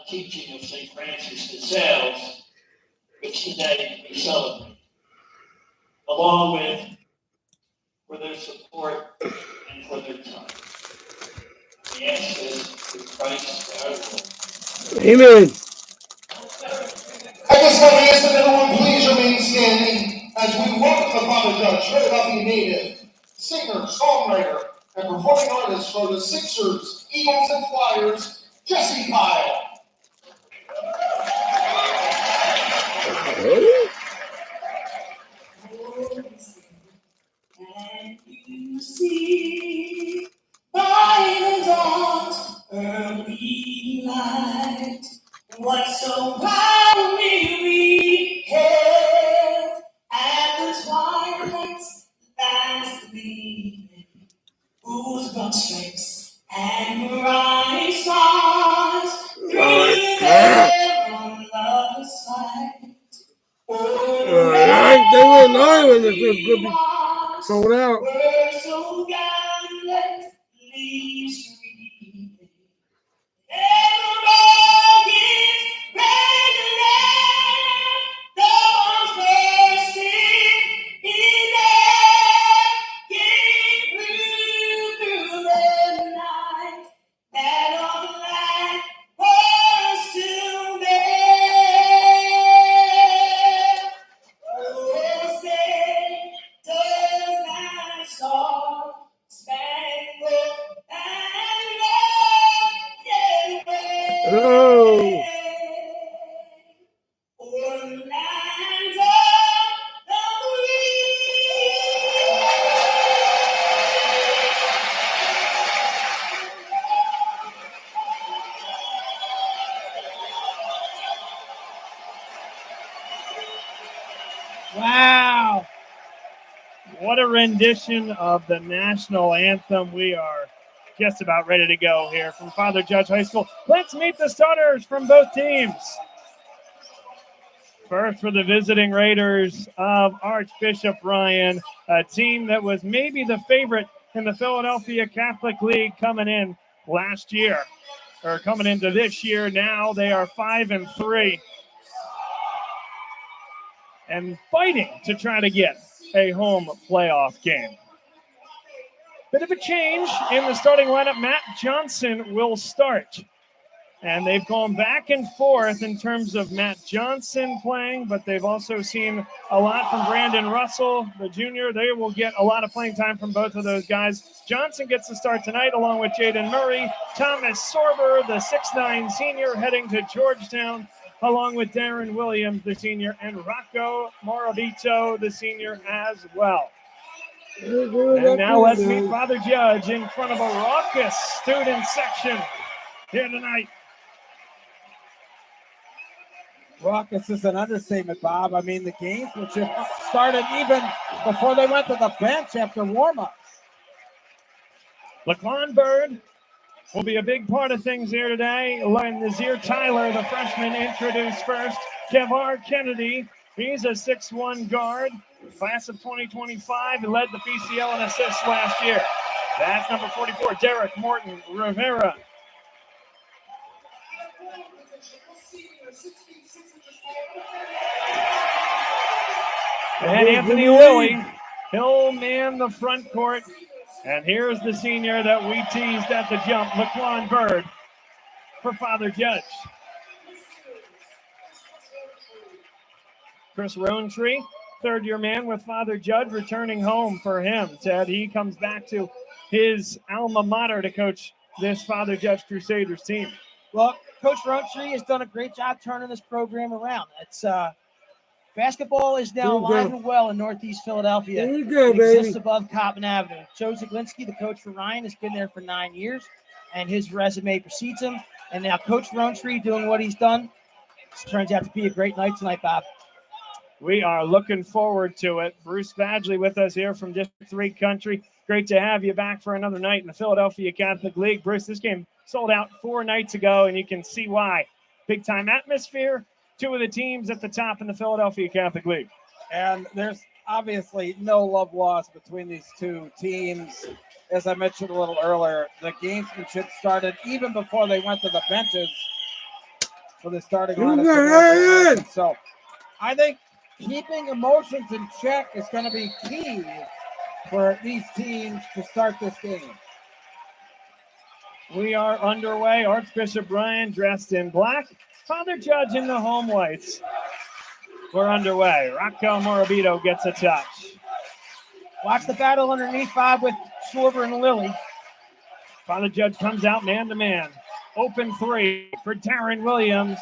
teaching of St. Francis de Sales, which today we celebrate, along with for their support and for their time. We ask this through Christ our Lord. Amen. I just want to ask that everyone please remain standing as we welcome the Father Judge, Philadelphia native, singer, songwriter, and performing artist for the Sixers, Eagles, and Flyers, Jesse Kyle. And you see by the dawn's early light what so proudly we hailed at the twilight's last gleaming, whose broad stripes and bright stars through the loveless sight. They were live and it was good be sold out. We're so gallantly streaming. And rockets regular, those bursting in air, came through the night, that all the light was to bear. Oh, say, does my star spangled banner yet wave? Hello. O'er the lands of the Wow. What a rendition of the national anthem. We are just about ready to go here from Father Judge High School. Let's meet the starters from both teams. First for the visiting Raiders of Archbishop Ryan, a team that was maybe the favorite in the Philadelphia Catholic League coming in last year, or coming into this year. Now they are 5-3 and fighting to try to get a home playoff game. Bit of a change in the starting lineup. Matt Johnson will start. And they've gone back and forth in terms of Matt Johnson playing, but they've also seen a lot from Brandon Russell, the junior. They will get a lot of playing time from both of those guys. Johnson gets the start tonight along with Jaden Murray, Thomas Sorber, the 6'9 senior heading to Georgetown, along with Darren Williams, the senior, and Rocco Morabito, the senior as well. And now let's meet Father Judge in front of a raucous student section here tonight. Raucous is an understatement, Bob. I mean, the games which have started even before they went to the bench after warm-ups. Laquan Bird will be a big part of things here today. Letting Nazir Tyler, the freshman, introduced first. Kevar Kennedy, he's a 6'1 guard, class of 2025, and led the PCL in assists last year. That's number 44, Derek Morton Rivera. And Anthony Lilly, he'll man the front court. And here's the senior that we teased at the jump, Laquan Bird, for Father Judge. Chris Rowntree, third-year man with Father Judge, returning home for him. Ted, he comes back to his alma mater to coach this Father Judge Crusaders team. Well, Coach Rowntree has done a great job turning this program around. It's basketball is now alive and well in Northeast Philadelphia. There you go, it baby. exists above Coppin Avenue. Joe Zaglinski, the coach for Ryan, has been there for 9 years, and his resume precedes him. And now Coach Rowntree doing what he's done. This turns out to be a great night tonight, Bob. We are looking forward to it. Bruce Badgley with us here from District 3 Country. Great to have you back for another night in the Philadelphia Catholic League. Bruce, this game sold out 4 nights ago, and you can see why. Big-time atmosphere, 2 of the teams at the top in the Philadelphia Catholic League. And there's obviously no love lost between these two teams. As I mentioned a little earlier, the gamesmanship started even before they went to the benches. for the starting You lineup. got for it. North. So I think keeping emotions in check is going to be key for these teams to start this game. We are underway. Archbishop Bryan dressed in black. Father Judge in the home whites. We're underway. Rocco Morabito gets a touch. Watch the battle underneath, Bob, with Sorber and Lilly. Father Judge comes out man-to-man. Open three for Darren Williams.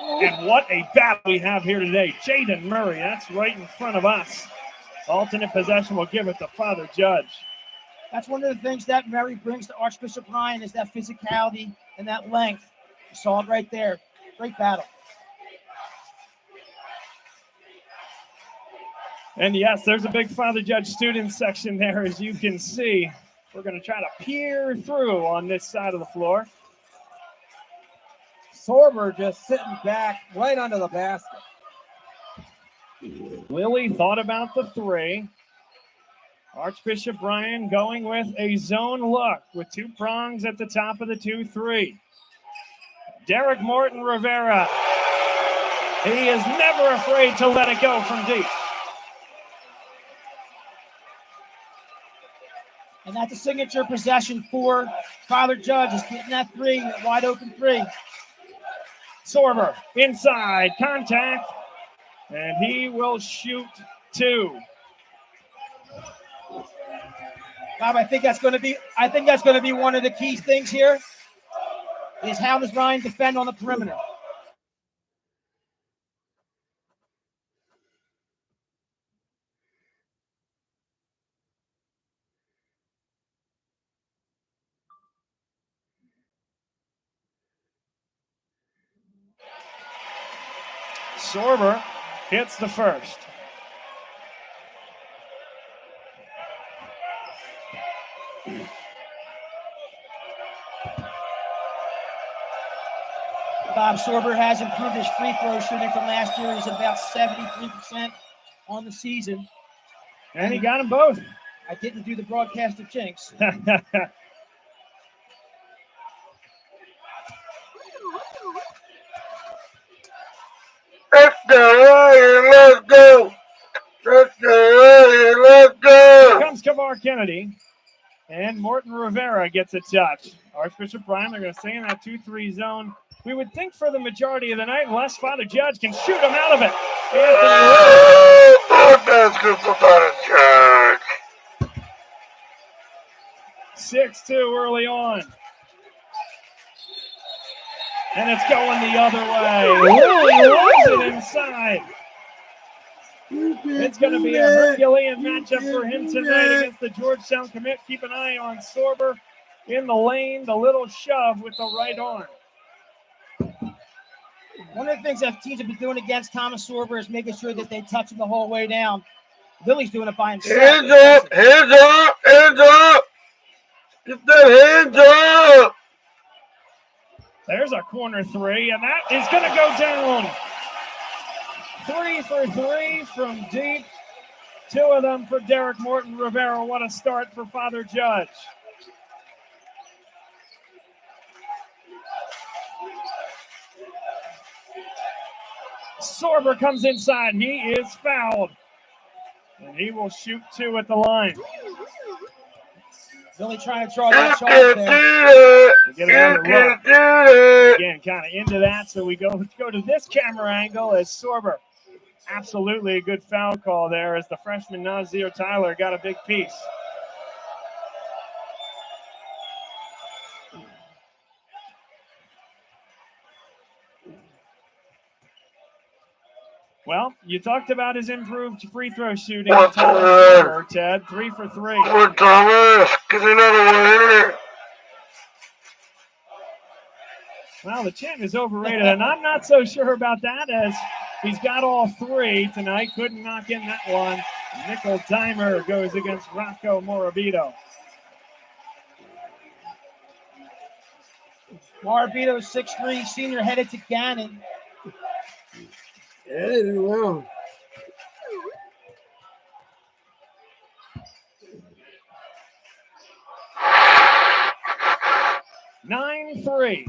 And what a battle we have here today. Jaden Murray, that's right in front of us. Alternate possession will give it to Father Judge. That's one of the things that Murray brings to Archbishop Bryan is that physicality and that length. You saw it right there. Great battle. And yes, there's a big Father Judge student section there, as you can see. We're going to try to peer through on this side of the floor. Sorber just sitting back right under the basket. Lilly thought about the three. Archbishop Bryan going with a zone look with two prongs at the top of the 2-3. Derek Morton Rivera. He is never afraid to let it go from deep. And that's a signature possession for Father Judge, is getting that three, that wide open three. Sorber inside, contact, and he will shoot two. Bob, I think that's going to be one of the key things here. Is how does Ryan defend on the perimeter? Sorber hits the first. Bob, Sorber has improved his free throw shooting from last year. He's about 73% on the season. And he got them both. I didn't do the broadcaster jinx. Let's go, let's go. Let's go, let's Here go. comes Kavar Kennedy. And Morton Rivera gets a touch. Archbishop Bryan, they're going to stay in that 2-3 zone. We would think for the majority of the night, unless Father Judge can shoot him out of it. Oh, 6-2 early on. And it's going the other way. Lilly loves it inside. It's going to be a Herculean matchup for him tonight against the Georgetown commit. Keep an eye on Sorber in the lane, the little shove with the right arm. One of the things that teams have been doing against Thomas Sorber is making sure that they touch him the whole way down. Lilly's doing it by himself. Hands up, hands up, hands up. Get that hands up. There's a corner three, and that is going to go down. 3 for 3 from deep. 2 of them for Derek Morton Rivera. What a start for Father Judge. Sorber comes inside. He is fouled. And he will shoot 2 at the line. Lilly trying to draw that charge there. We get another look. Again, kind of into that. So we go to this camera angle as Sorber. Absolutely a good foul call there as the freshman Nazir Tyler got a big piece. Well, you talked about his improved free throw shooting. Ted, 3 for 3. Thomas, get another one in there. Well, the chant is overrated, and I'm not so sure about that as he's got all 3 tonight. Couldn't knock in that one. Nickel timer goes against Rocco Morabito. Morabito, 6'3", senior, headed to Gannon. Yeah, they wrong. Nine 3.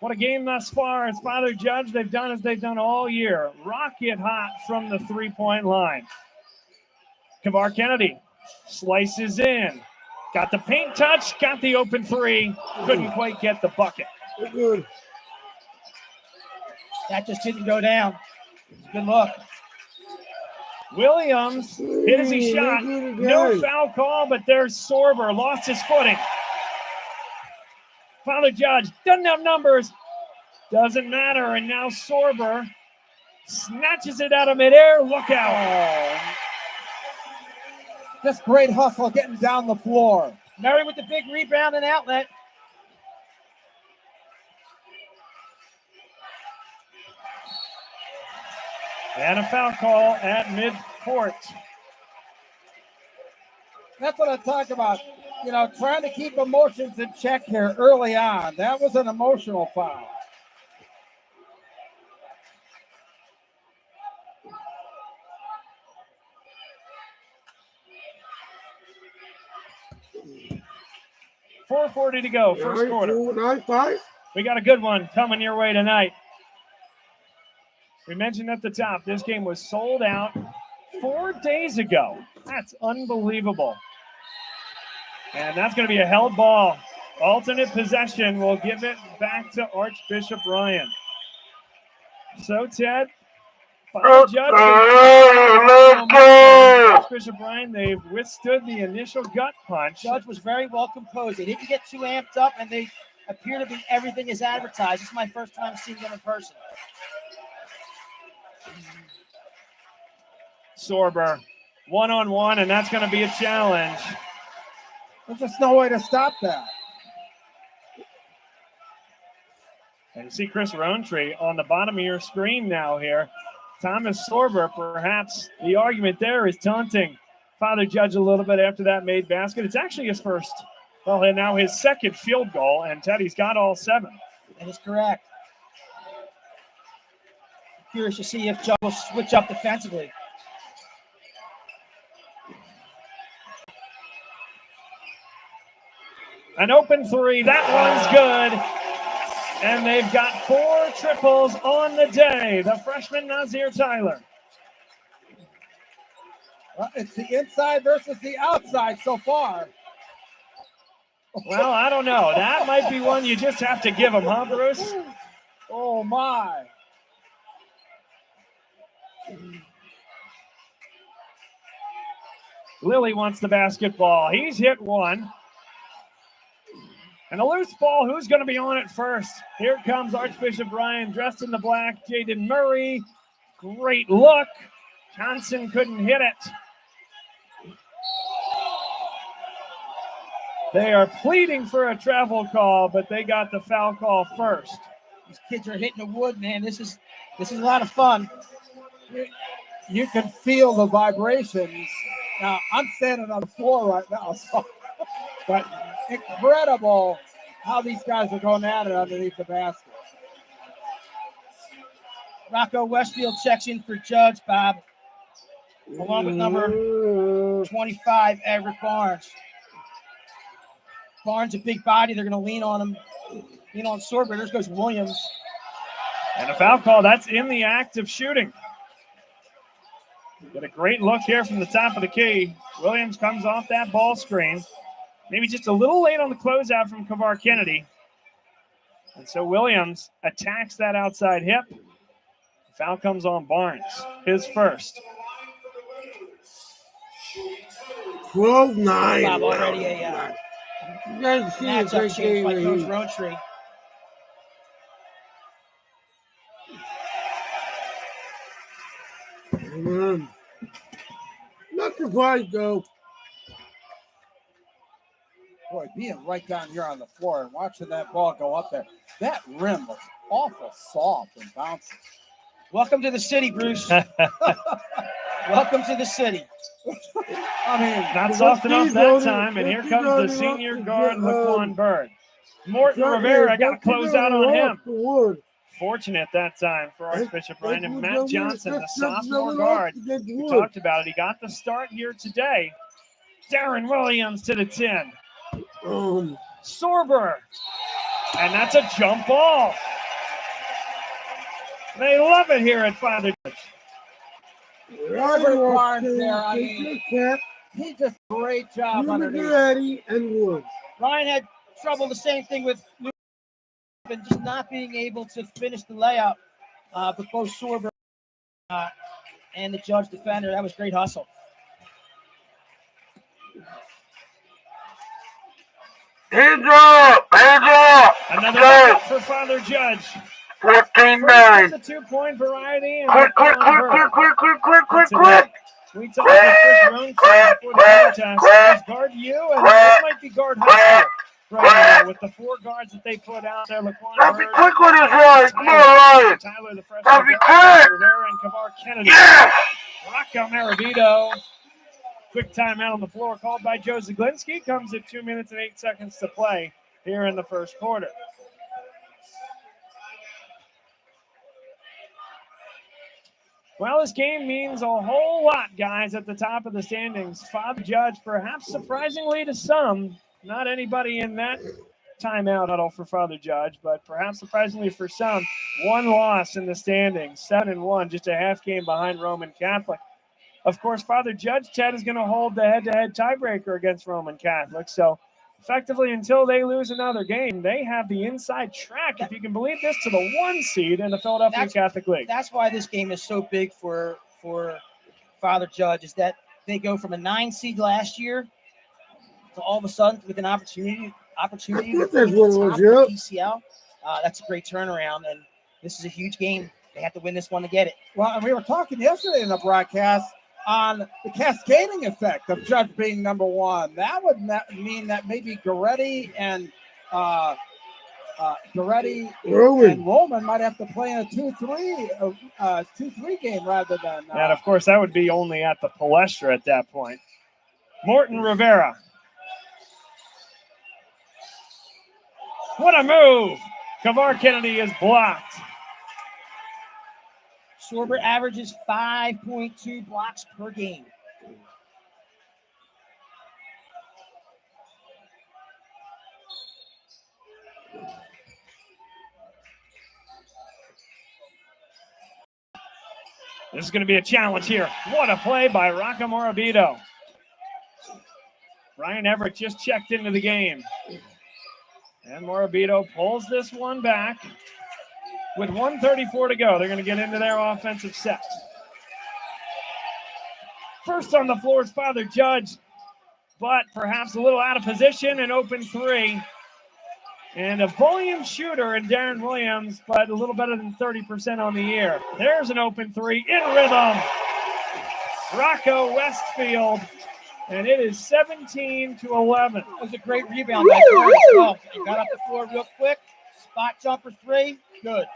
What a game thus far. As Father Judge, they've done as they've done all year. Rocket hot from the three-point line. Kavar Kennedy slices in. Got the paint touch, got the open three. Couldn't quite get the bucket. Good. That just didn't go down. Good look. Williams hit as he shot. No foul call, but there's Sorber. Lost his footing. Father Judge doesn't have numbers. Doesn't matter. And now Sorber snatches it out of midair. Look out. Just great hustle getting down the floor. Murray with the big rebound and outlet. And a foul call at midcourt. That's what I talk about. You know, trying to keep emotions in check here early on. That was an emotional foul. .440 to go, first quarter. We got a good one coming your way tonight. We mentioned at the top, this game was sold out 4 days ago. That's unbelievable. And that's going to be a held ball. Alternate possession will give it back to Archbishop Ryan. So, Ted, Father Judge, Archbishop Ryan, they've withstood the initial gut punch. Judge was very well composed. They didn't get too amped up, and they appear to be everything is advertised. This is my first time seeing them in person. Sorber, one-on-one, and that's going to be a challenge. There's just no way to stop that. And you see Chris Rowntree on the bottom of your screen now here. Thomas Sorber, perhaps the argument there is taunting Father Judge a little bit after that made basket. It's actually his first, well, and now his second field goal, and Teddy's got all 7. That is correct. Curious to see if Judge will switch up defensively. An open three, that one's good. And they've got 4 triples on the day. The freshman Nazir Tyler. Well, it's the inside versus the outside so far. Well, I don't know. That might be one you just have to give him, huh, Bruce? Oh, my. Lilly wants the basketball. He's hit one. And a loose ball, who's going to be on it first? Here comes Archbishop Ryan, dressed in the black. Jaden Murray, great look. Johnson couldn't hit it. They are pleading for a travel call, but they got the foul call first. These kids are hitting the wood, man. This is a lot of fun. You can feel the vibrations. Now, I'm standing on the floor right now, but incredible how these guys are going at it underneath the basket. Rocco Westfield checks in for Judge, Bob, along with number 25, Everett Barnes. Barnes, a big body. They're going to lean on him. Lean on Sorber. There goes Williams. And a foul call. That's in the act of shooting. Get a great look here from the top of the key. Williams comes off that ball screen. Maybe just a little late on the closeout from Kavar Kennedy. And so Williams attacks that outside hip. Foul comes on Barnes, his first. 12-9. Bob, already a matchup change by Coach Rowntree. Not surprised, though. Boy, being right down here on the floor and watching that ball go up there, that rim was awful soft and bouncy. Welcome to the city, Bruce. Welcome to the city. I mean, not soft enough that time, and here comes the senior guard, Laquan Bird. Morton Rivera got to close out on him. Fortunate that time for Archbishop Ryan and Matt Johnson, the sophomore guard. We talked about it. He got the start here today. Darren Williams to the 10. Sorber. And that's a jump ball. They love it here at Father Judge. Everett Barnes there. I mean, he did a great job underneath. Ryan had trouble, the same thing with and just not being able to finish the layup. But both Sorber and the Judge defender, that was great hustle. Hands up! Hands up! Another bucket for Father Judge. 14-9. The 2-point variety. And Quick! Today, we talked with Chris Roan before the contest. There's guard you, and this might be guard high school right now with the 4 guards that they put out there. Laquan Gotta be Bird, quick with his line. Come on, Ryan. Tyler, the freshman Gotta be guard, quick. Rivera, and Kavar Kennedy. Yes! Rocco Maravito. Quick timeout on the floor called by Joe Zaglinski. Comes at 2 minutes and 8 seconds to play here in the first quarter. Well, this game means a whole lot, guys, at the top of the standings. Father Judge, perhaps surprisingly to some, not anybody in that timeout huddle for Father Judge, but perhaps surprisingly for some, 1 loss in the standings, 7-1, just a half game behind Roman Catholic. Of course, Father Judge, Ted, is going to hold the head-to-head tiebreaker against Roman Catholic. So, effectively, until they lose another game, they have the inside track, if you can believe this, to the 1 seed in the Philadelphia Catholic League. That's why this game is so big for Father Judge, is that they go from a 9 seed last year to all of a sudden with an opportunity to be at the top of the PCL. That's a great turnaround, and this is a huge game. They have to win this one to get it. Well, and we were talking yesterday in the broadcast on the cascading effect of Judge being number 1. That would mean that maybe Goretti and Roman might have to play in a 2-3 game rather than. And of course, that would be only at the Palestra at that point. Morton Rivera. What a move! Kavar Kennedy is blocked. Sorber averages 5.2 blocks per game. This is going to be a challenge here. What a play by Rocco Morabito. Ryan Everett just checked into the game. And Morabito pulls this one back. With 1:34 to go, they're going to get into their offensive set. First on the floor is Father Judge, but perhaps a little out of position, an open 3. And a volume shooter in Darren Williams, but a little better than 30% on the year. There's an open 3 in rhythm. Rocco Westfield, and it is 17-11. That was a great rebound by Curry as well. He got up the floor real quick. Spot jumper 3, good.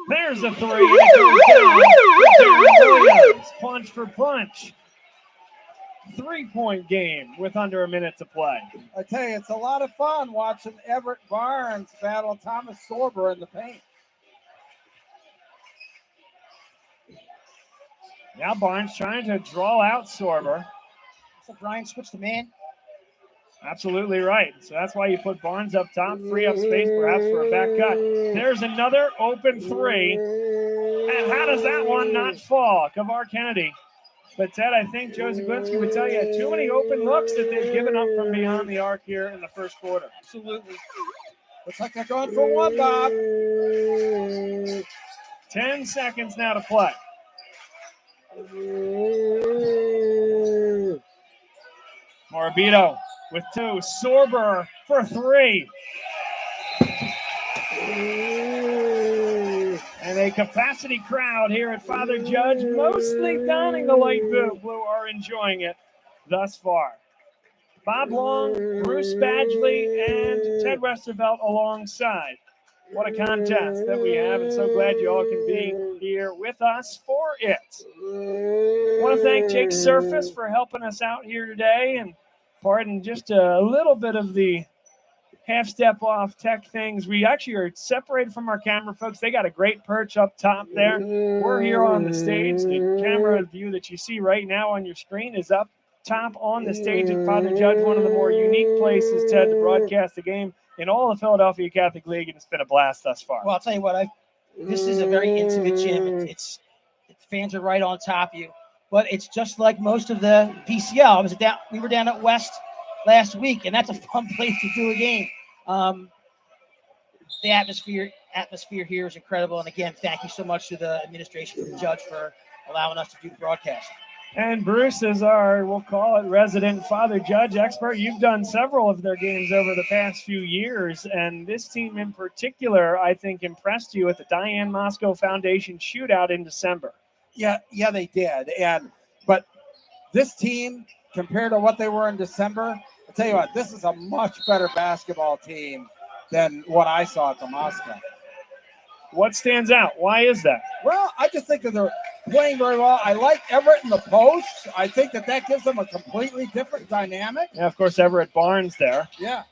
There's a 3. Punch for punch. 3-point game with under a minute to play. I tell you, it's a lot of fun watching Everett Barnes battle Thomas Sorber in the paint. Now Barnes trying to draw out Sorber. So Brian switched to man. Absolutely right. So that's why you put Barnes up top, free up space perhaps for a back cut. There's another open 3. And how does that one not fall? Kavar Kennedy. But Ted, I think Joe Zaglinski would tell you too many open looks that they've given up from beyond the arc here in the first quarter. Absolutely. Looks like they're going for 1, Bob. 10 seconds now to play. Morabito with 2. Sorber for 3. And a capacity crowd here at Father Judge, mostly donning the light blue, are enjoying it thus far. Bob Long, Bruce Badgley, and Ted Westervelt alongside. What a contest that we have, and so glad you all can be here with us for it. I want to thank Jake Surface for helping us out here today, and pardon just a little bit of the half-step off tech things. We actually are separated from our camera folks. They got a great perch up top there. We're here on the stage. The camera view that you see right now on your screen is up top on the stage at Father Judge, one of the more unique places, Ted, to broadcast the game in all of Philadelphia Catholic League, and it's been a blast thus far. Well, I'll tell you what, this is a very intimate gym. It's fans are right on top of you, but it's just like most of the PCL. We were down at West last week, and that's a fun place to do a game. The atmosphere here is incredible, and again, thank you so much to the administration and the judge for allowing us to do the broadcast. And Bruce is our, we'll call it, resident Father Judge expert. You've done several of their games over the past few years, and this team in particular, I think, impressed you at the Diane Moscow Foundation shootout in December. Yeah, they did. But this team, compared to what they were in December, I'll tell you what, this is a much better basketball team than what I saw at the Moscow. What stands out? Why is that? Well, I just think that they're playing very well. I like Everett in the post. I think that gives them a completely different dynamic. Yeah, of course, Everett Barnes there. Yeah.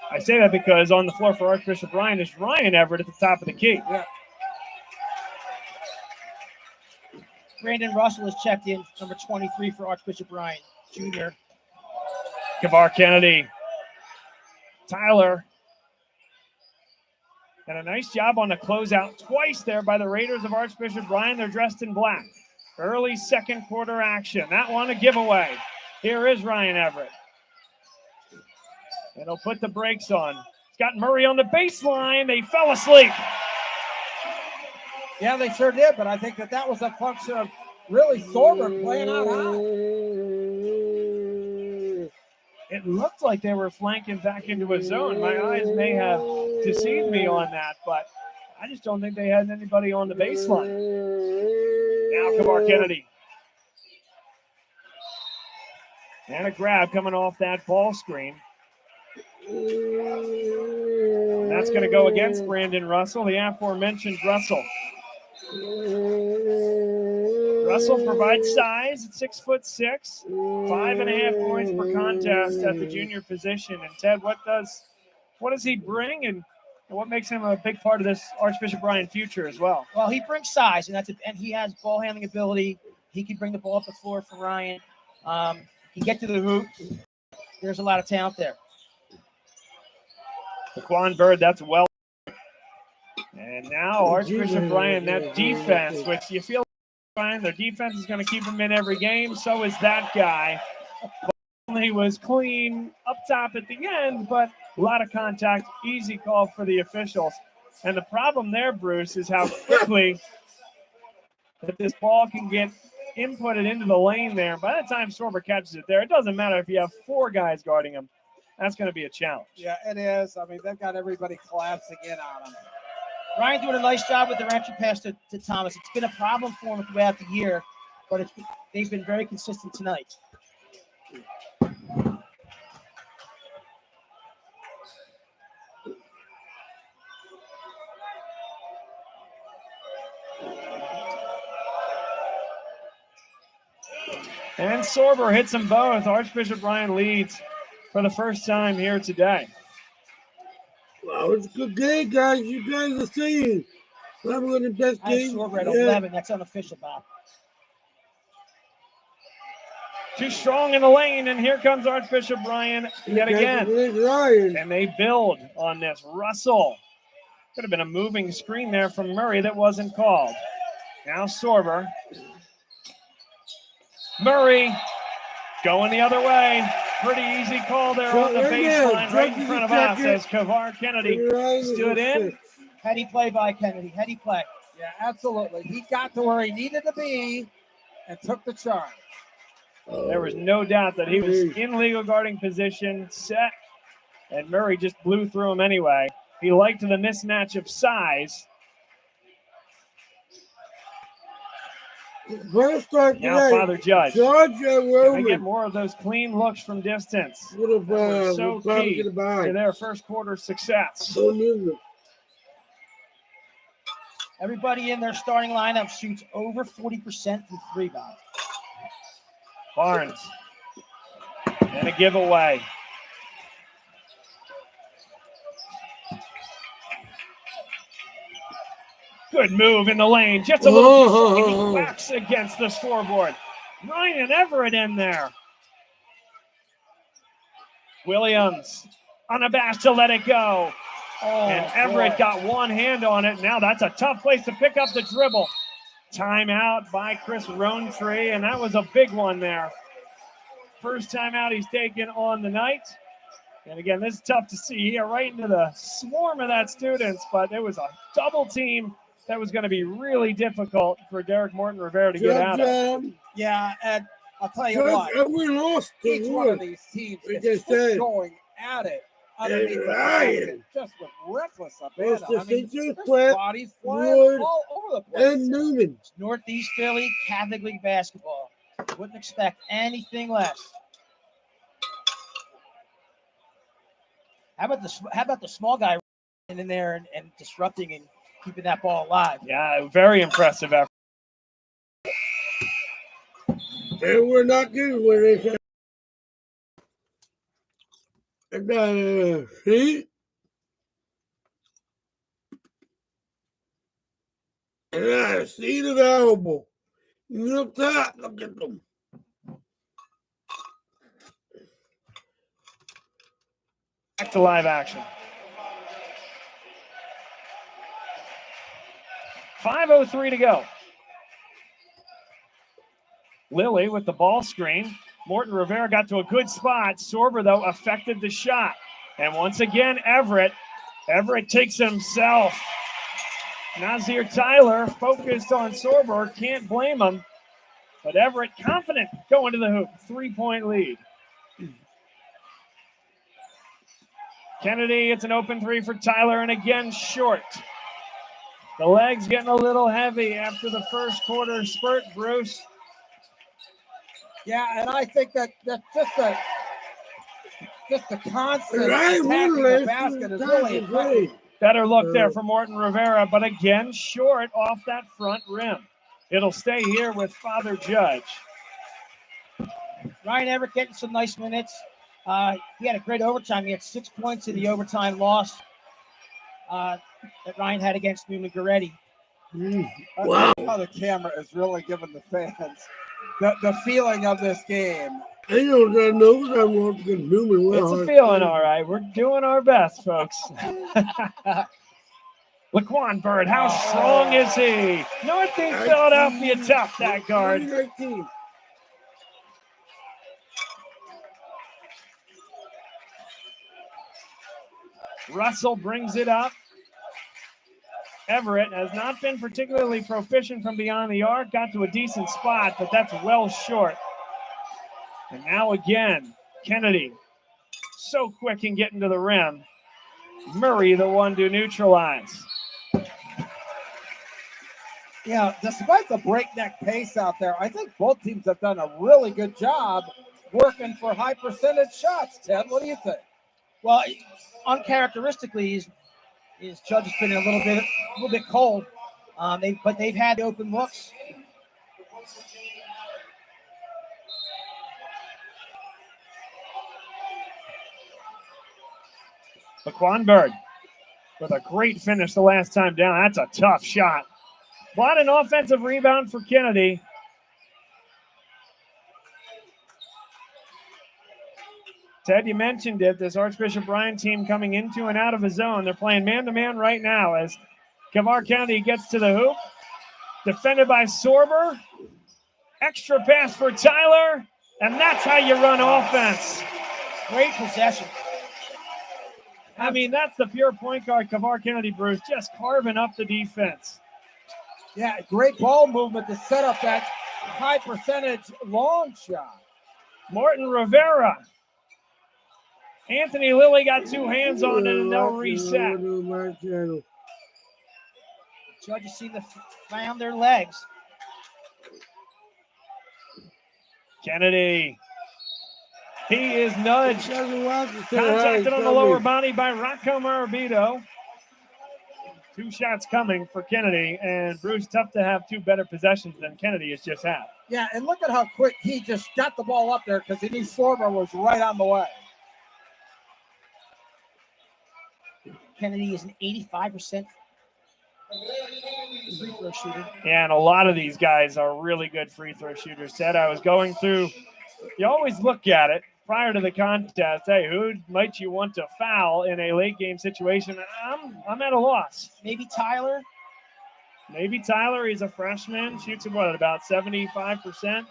I say that because on the floor for Archbishop Ryan is Ryan Everett at the top of the key. Yeah. Brandon Russell has checked in, number 23 for Archbishop Ryan Jr. Kavar Kennedy. Tyler. And a nice job on the closeout twice there by the Raiders of Archbishop Ryan. They're dressed in black. Early second quarter action. That one a giveaway. Here is Ryan Everett. And he'll put the brakes on. He's got Murray on the baseline. They fell asleep. Yeah, they sure did, but I think that was a function of really Sorber playing out high. It looked like they were flanking back into a zone. My eyes may have deceived me on that, but I just don't think they had anybody on the baseline. Now Kavar Kennedy. And a grab coming off that ball screen. And that's going to go against Brandon Russell, the aforementioned Russell. Russell provides size at 6'6", 5.5 points per contest at the junior position. And Ted, what does he bring, and what makes him a big part of this Archbishop Ryan future as well? Well, he brings size, and he has ball handling ability. He can bring the ball up the floor for Ryan. He can get to the hoop. There's a lot of talent there. Laquan Bird, that's well. And now Archbishop Ryan, that defense, which you feel Ryan, their defense is going to keep him in every game. So is that guy. He was clean up top at the end, but a lot of contact, easy call for the officials. And the problem there, Bruce, is how quickly that this ball can get inputted into the lane there. By the time Sorber catches it there, it doesn't matter if you have 4 guys guarding him. That's going to be a challenge. Yeah, it is. I mean, they've got everybody collapsing in on him. Ryan doing a nice job with the entry pass to Thomas. It's been a problem for him throughout the year, but they've been very consistent tonight. And Sorber hits them both. Archbishop Ryan leads for the first time here today. Wow, it's a good game, guys. You guys are seeing. Probably one of the best games. Sorber at 11. That's unofficial, Bob. Too strong in the lane, and here comes Archbishop Ryan yet again. And they build on this. Russell. Could have been a moving screen there from Murray that wasn't called. Now Sorber. Murray going the other way. Pretty easy call there on the baseline right in front of us as Kavar Kennedy stood in. Heady play by Kennedy. Heady play. Yeah, absolutely. He got to where he needed to be and took the charge. There was no doubt that he was in legal guarding position, set, and Murray just blew through him anyway. He liked the mismatch of size. Now Father Judge. They get more of those clean looks from distance. So key to their first quarter success. Everybody in their starting lineup shoots over 40% from 3, Bob. Barnes. And a giveaway. Good move in the lane. Just a little too strong. He whacks against the scoreboard. Ryan Everett in there. Williams unabashed to let it go. And Everett got one hand on it. Now that's a tough place to pick up the dribble. Timeout by Chris Rowntree, and that was a big one there. First timeout he's taken on the night. And again, this is tough to see here, right into the swarm of that students, but it was a double team that was going to be really difficult for Derek Morton Rivera to get out of. Yeah, and I'll tell you what, we lost each one of these teams is just going at it underneath the basket, just with reckless abandon. I mean, there's bodies flying all over the place. And Newman. Northeast Philly Catholic League basketball. Wouldn't expect anything less. How about the small guy in there and disrupting and keeping that ball alive? Yeah, very impressive effort. And we're not getting where they can. See? And I see the valuable. You look at that, look at them. Back to live action. 5:03 to go. Lilly with the ball screen. Morton Rivera got to a good spot. Sorber, though, affected the shot. And once again, Everett takes himself. Nazir Tyler focused on Sorber. Can't blame him. But Everett confident going to the hoop. 3-point lead. Kennedy, it's an open three for Tyler, and again short. The legs getting a little heavy after the first quarter spurt, Bruce. Yeah, and I think that just the constant attacking the basket is really effective. Better look there for Morton Rivera, but again short off that front rim. It'll stay here with Father Judge. Ryan Everett getting some nice minutes. He had a great overtime. He had 6 points in the overtime loss that Ryan had against Newman Goretti. Wow. How the camera is really giving the fans the feeling of this game. I don't know I'm walking Newman well. It's a feeling, all right. We're doing our best, folks. Laquan Bird, how strong is he? Northeast Philadelphia tough, that guard. 19. Russell brings it up. Everett has not been particularly proficient from beyond the arc. Got to a decent spot, but that's well short. And now again, Kennedy, so quick in getting to the rim. Murray, the one to neutralize. Yeah, despite the breakneck pace out there, I think both teams have done a really good job working for high percentage shots. Ted, what do you think? Well, uncharacteristically, his Judge has been a little bit cold. But they've had open looks. Laquan Bird with a great finish the last time down. That's a tough shot. But an offensive rebound for Kennedy. Ted, you mentioned it, this Archbishop Bryan team coming into and out of a zone. They're playing man-to-man right now as Kavar County gets to the hoop. Defended by Sorber. Extra pass for Tyler. And that's how you run offense. Great possession. I mean, that's the pure point guard, Kavar Kennedy, Bruce, just carving up the defense. Yeah, great ball movement to set up that high percentage long shot. Morton Rivera. Anthony Lilly got two hands on it and they'll reset. Judges seem to found their legs. Kennedy. He is nudged. Contacted on the lower body by Rocco Marabito. Two shots coming for Kennedy, and Bruce, tough to have two better possessions than Kennedy has just had. Yeah, and look at how quick he just got the ball up there because he knew Sorber was right on the way. Kennedy is an 85% free throw shooter. Yeah, and a lot of these guys are really good free throw shooters. Ted, I was going through, you always look at it prior to the contest. Hey, who might you want to foul in a late game situation? I'm at a loss. Maybe Tyler. Maybe Tyler, he's a freshman, shoots at what, about 75%,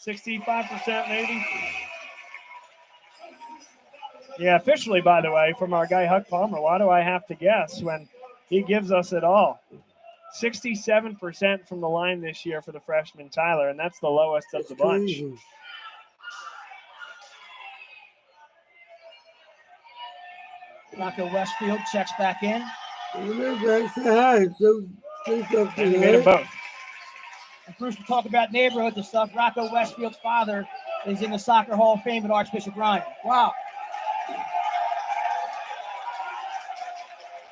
65% maybe? Yeah, officially, by the way, from our guy Huck Palmer, why do I have to guess when he gives us it all? 67% from the line this year for the freshman Tyler, and that's the lowest of the bunch. Rocco Westfield checks back in. And he made them both. And Bruce will talk about neighborhoods and stuff. Rocco Westfield's father is in the Soccer Hall of Fame at Archbishop Ryan. Wow.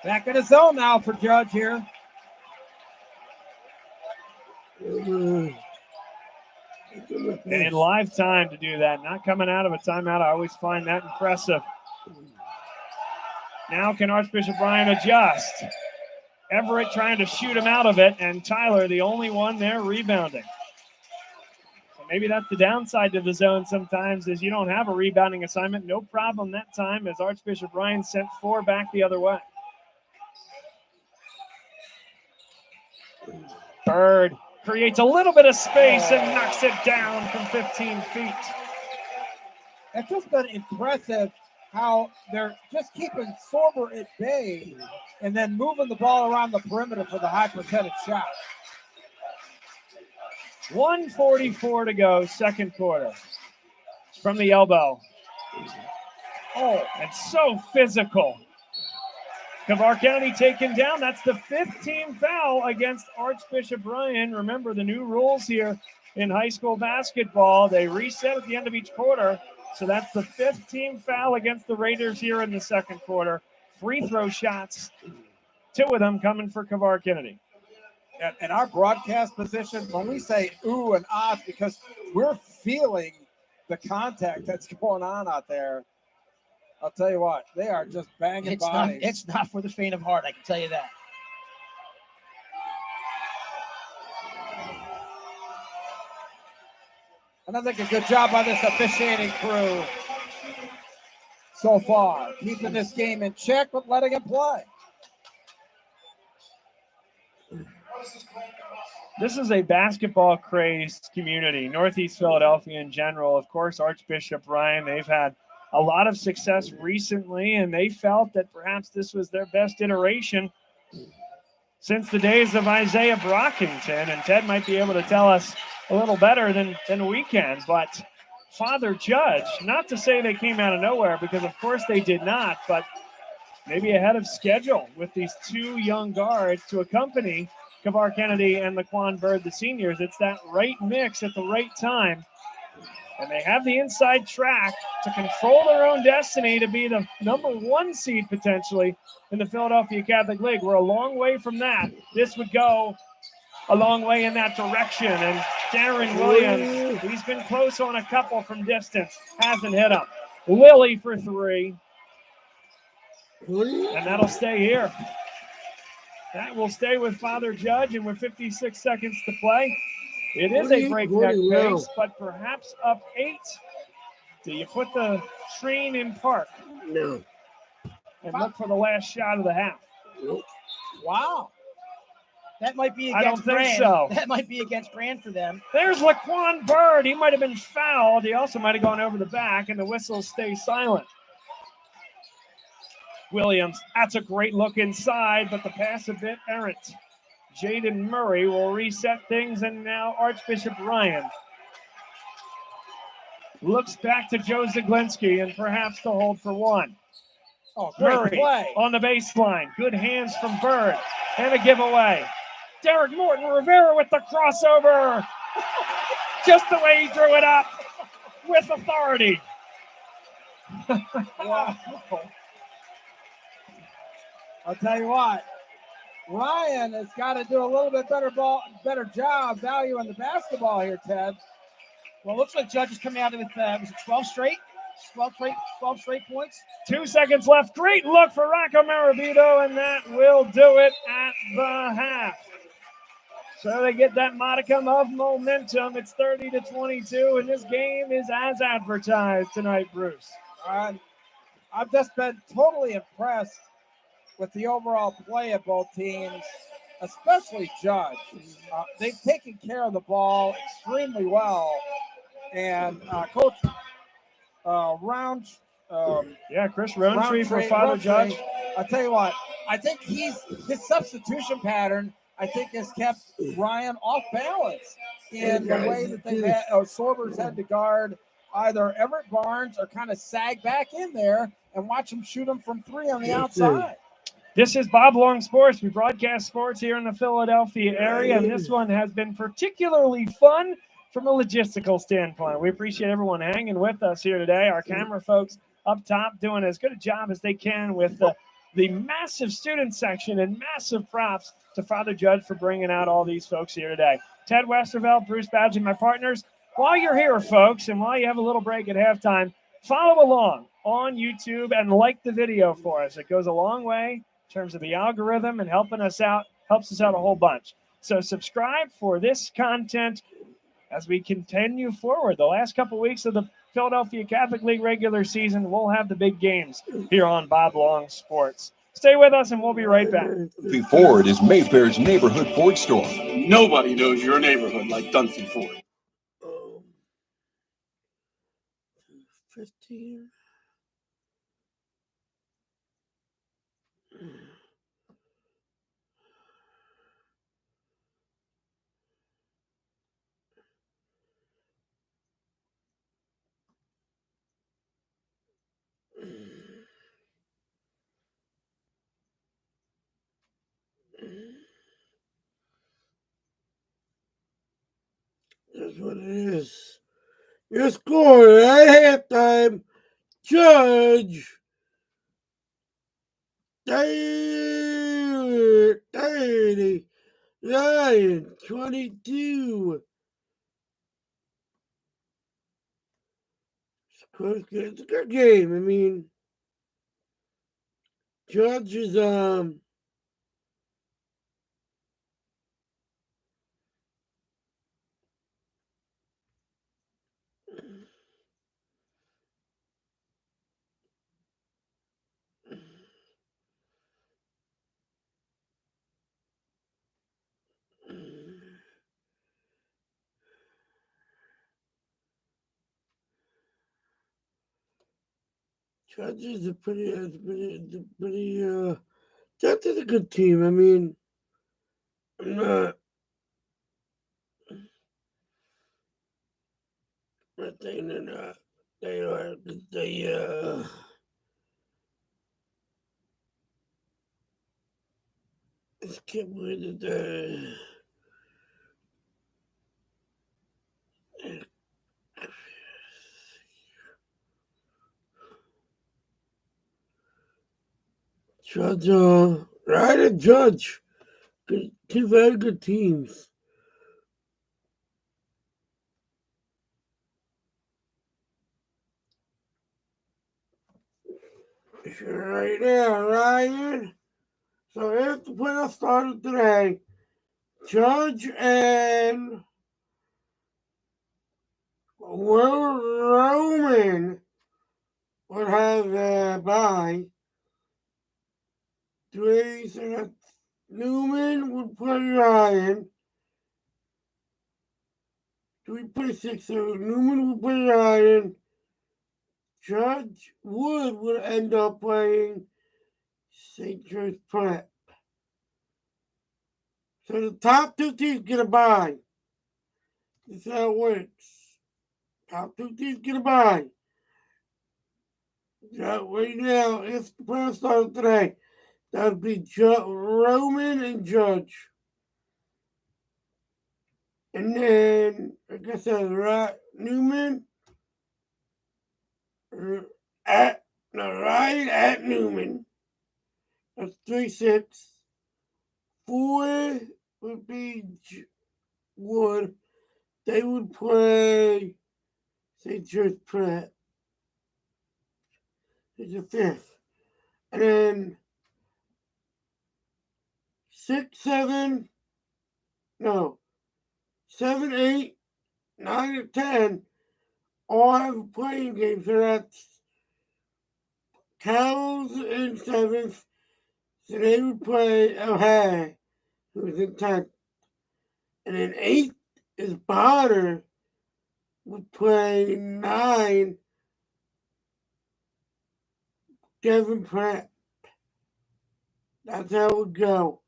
Back in the zone now for Judge here. And in live time to do that, not coming out of a timeout, I always find that impressive. Now can Archbishop Ryan adjust? Everett trying to shoot him out of it, and Tyler, the only one there rebounding. So maybe that's the downside to the zone sometimes is you don't have a rebounding assignment. No problem that time as Archbishop Ryan sent 4 back the other way. Bird creates a little bit of space and knocks it down from 15 feet. It's just been impressive how they're just keeping Sorber at bay and then moving the ball around the perimeter for the high percentage shot. 1:44 to go, second quarter. From the elbow. Oh, and so physical. Kavar County taken down. That's the 15th foul against Archbishop Ryan. Remember the new rules here in high school basketball. They reset at the end of each quarter. So that's the 15th foul against the Raiders here in the second quarter. Free throw shots, 2 of them coming for Kavar Kennedy. And our broadcast position, when we say ooh and ah, because we're feeling the contact that's going on out there. I'll tell you what, they are just banging bodies. It's not for the faint of heart, I can tell you that. And I think a good job by this officiating crew so far, keeping this game in check but letting it play. This is a basketball crazed community, Northeast Philadelphia in general. Of course, Archbishop Ryan, they've had a lot of success recently, and they felt that perhaps this was their best iteration since the days of Isaiah Brockington. And Ted might be able to tell us a little better than we can. But Father Judge, not to say they came out of nowhere, because of course they did not, but maybe ahead of schedule with these 2 young guards to accompany Kavar Kennedy and Laquan Bird, the seniors. It's that right mix at the right time. And they have the inside track to control their own destiny to be the number 1 seed potentially in the Philadelphia Catholic League. We're a long way from that. This would go a long way in that direction. And Darren Williams, he's been close on a couple from distance, hasn't hit them. Lilly for 3. And that'll stay here. That will stay with Father Judge, and with 56 seconds to play, it is a breakneck pace, but perhaps up 8. Do you put the train in park? No. And look for the last shot of the half. Nope. Wow. That might be I against don't think Brand. so. That might be against Brand for them. There's Laquan Bird. He might have been fouled. He also might have gone over the back, and the whistle stays silent. Williams, that's a great look inside, but the pass a bit errant. Jaden Murray will reset things, and now Archbishop Ryan looks back to Joe Zaglinski and perhaps to hold for 1. Oh, great Murray play. on the baseline. Good hands from Bird. And a giveaway. Derek Morton Rivera with the crossover. Just the way he drew it up with authority. Wow. I'll tell you what, Ryan has got to do a little bit better job valuing the basketball here, Ted. Well, it looks like Judge is coming out with, was it 12 straight? 12 straight points. 2 seconds left. Great look for Rocco Marabito, and that will do it at the half. So they get that modicum of momentum. It's 30-22, and this game is as advertised tonight, Bruce. I've just been totally impressed with the overall play of both teams, especially Judge. They've taken care of the ball extremely well. And Coach Chris Roundtree for Father Judge. I'll tell you what, I think his substitution pattern, I think, has kept Ryan off balance in the way that they've had Sorber's had to guard either Everett Barnes or kind of sag back in there and watch him shoot him from three on the outside. This is Bob Long Sports. We broadcast sports here in the Philadelphia area, and this one has been particularly fun from a logistical standpoint. We appreciate everyone hanging with us here today. Our camera folks up top doing as good a job as they can with the massive student section, and massive props to Father Judge for bringing out all these folks here today. Ted Westervelt, Bruce Badge, my partners. While you're here, folks, and while you have a little break at halftime, follow along on YouTube and like the video for us. It goes a long way in terms of the algorithm and helps us out a whole bunch. So subscribe for this content as we continue forward. The last couple weeks of the Philadelphia Catholic League regular season, we'll have the big games here on Bob Long Sports. Stay with us, and we'll be right back. Dunphy Ford is Mayfair's neighborhood Ford store. Nobody knows your neighborhood like Dunphy Ford. 15. That's what it is. Your score at halftime, Judge 30-22. It's a good game. I mean, Judge is Judge is a pretty Judge is a good team. I mean, I'm not saying they're not. They are. They just can't believe that Judge, right at Judge. Two very good teams. Right now, Ryan. So if the playoffs started today, Judge and Roman would have a bye. So Newman would play Ryan. 3.6. So Newman would play Ryan. Judge Wood would end up playing St. Joe's Prep. So the top two teams get a bye. This is how it works. Top two teams get a bye. Right now, if the playoffs started today, that would be Roman and Judge. And then, like I said, Newman Ryan at Newman. That's 3-6. 4 would be Wood. They would play St. George Pratt. It's a 5th. And then 6, 7 no, 7, 8, 9, and 10 all have a playing game. So that's Cows in 7th. So they would play O'Hare, who's in 10th. And then 8th is Bonner, would play 9, Devin Pratt. That's how it would go.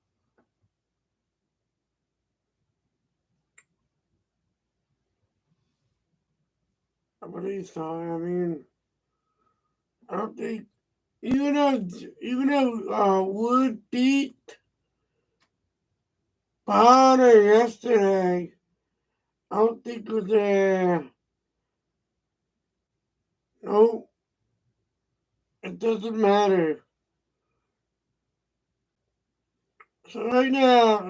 I believe so. I mean, I don't think even though Wood beat Bonner yesterday, I don't think it was there. No, it doesn't matter. So right now,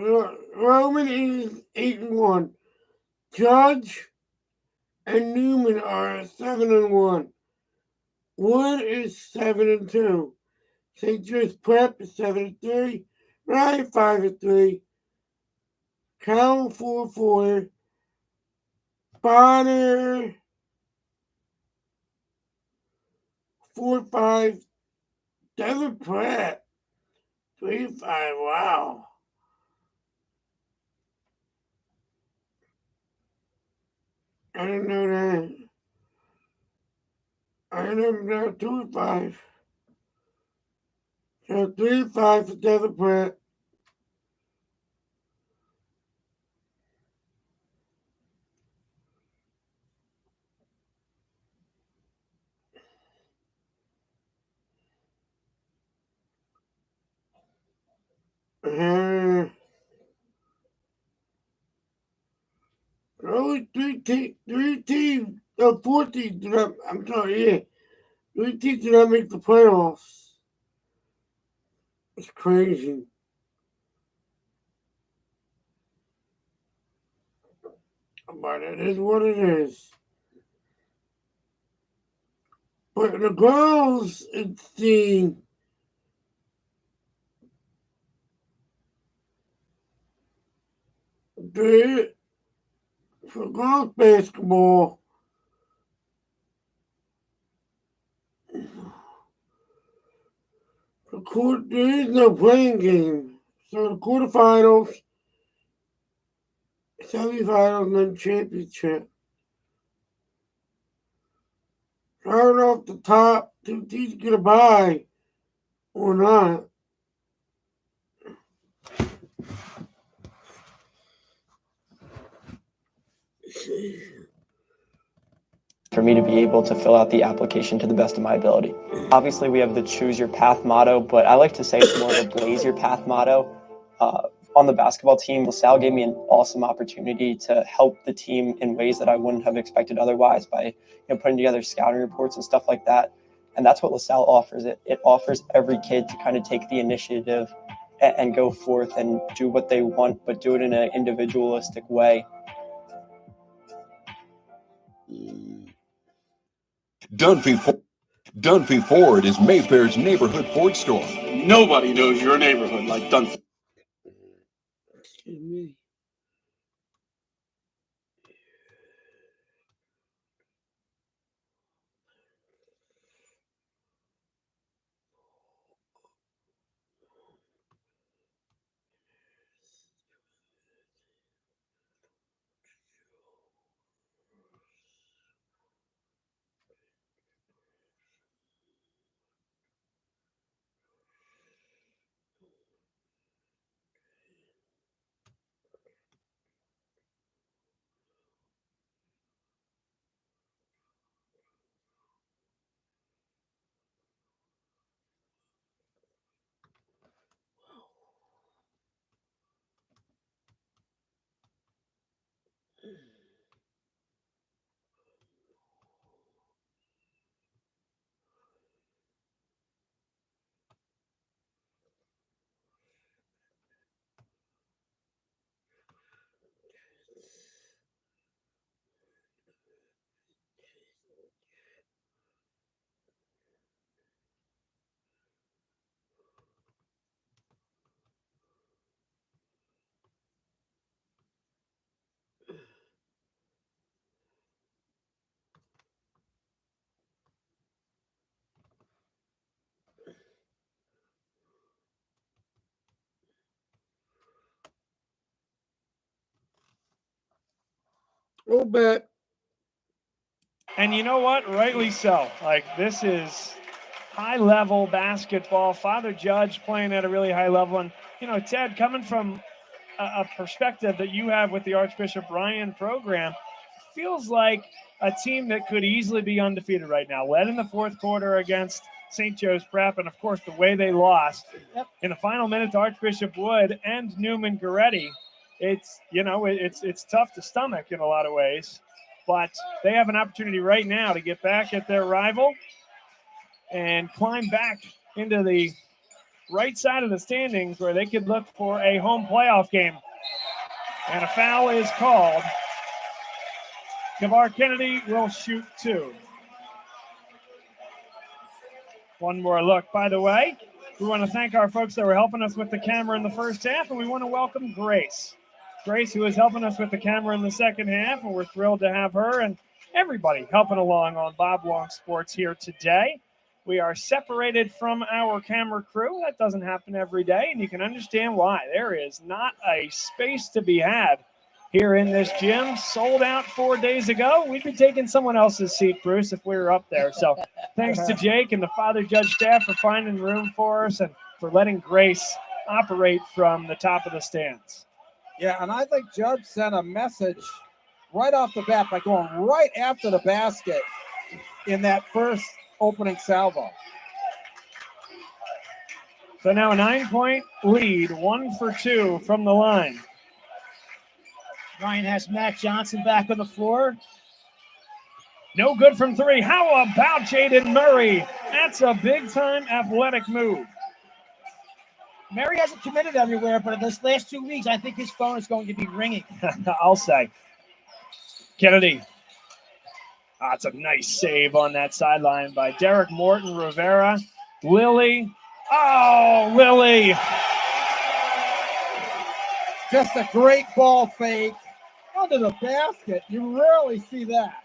Roman is 8-1. Judge and Newman are 7-1. Wood is 7-2. St. Joe's Prep is 7-3. Ryan 5-3. Cal 4-4. Bonner 4-5. Devin Pratt 3-5. Wow. I didn't know that. I didn't know 2-5. So 3-5 for Devin Pratt. Only three teams, 14 did not, I'm sorry, yeah. 3 teams did not make the playoffs. It's crazy. But it is what it is. But the girls, it's for girls basketball, there is no playing game. So the quarterfinals, semifinals, and then championship. So I don't know if the top 2 teams get a bye or not. For me to be able to fill out the application to the best of my ability. Obviously, we have the choose your path motto, but I like to say it's more of a blaze your path motto. On the basketball team, LaSalle gave me an awesome opportunity to help the team in ways that I wouldn't have expected otherwise by putting together scouting reports and stuff like that. And that's what LaSalle offers. It offers every kid to kind of take the initiative and go forth and do what they want, but do it in an individualistic way. Dunphy Ford is Mayfair's neighborhood Ford store. Nobody knows your neighborhood like Dunphy. Excuse me. Oh, bet. And you know what? Rightly so. Like, this is high-level basketball. Father Judge playing at a really high level. And, you know, Ted, coming from a perspective that you have with the Archbishop Bryan program, feels like a team that could easily be undefeated right now. Led in the fourth quarter against St. Joe's Prep, and, of course, the way they lost in the final minute to Archbishop Wood and Newman Goretti, it's, you know, it's tough to stomach in a lot of ways. But they have an opportunity right now to get back at their rival and climb back into the right side of the standings where they could look for a home playoff game. And a foul is called. Kavar Kennedy will shoot 2. One more look, by the way. We want to thank our folks that were helping us with the camera in the first half, and we want to welcome Grace. Grace, who is helping us with the camera in the second half, and we're thrilled to have her and everybody helping along on Bob Long Sports here today. We are separated from our camera crew. That doesn't happen every day, and you can understand why. There is not a space to be had here in this gym. Sold out 4 days ago. We'd be taking someone else's seat, Bruce, if we were up there. So thanks to Jake and the Father Judge staff for finding room for us and for letting Grace operate from the top of the stands. Yeah, and I think Judge sent a message right off the bat by going right after the basket in that first opening salvo. So now a 9-point lead, 1 for 2 from the line. Ryan has Matt Johnson back on the floor. No good from 3. How about Jaden Murray? That's a big-time athletic move. Murray hasn't committed everywhere, but in this last 2 weeks, I think his phone is going to be ringing. I'll say. Kennedy. That's a nice save on that sideline by Derek Morton Rivera. Lilly. Oh, Lilly. Just a great ball fake under the basket. You rarely see that.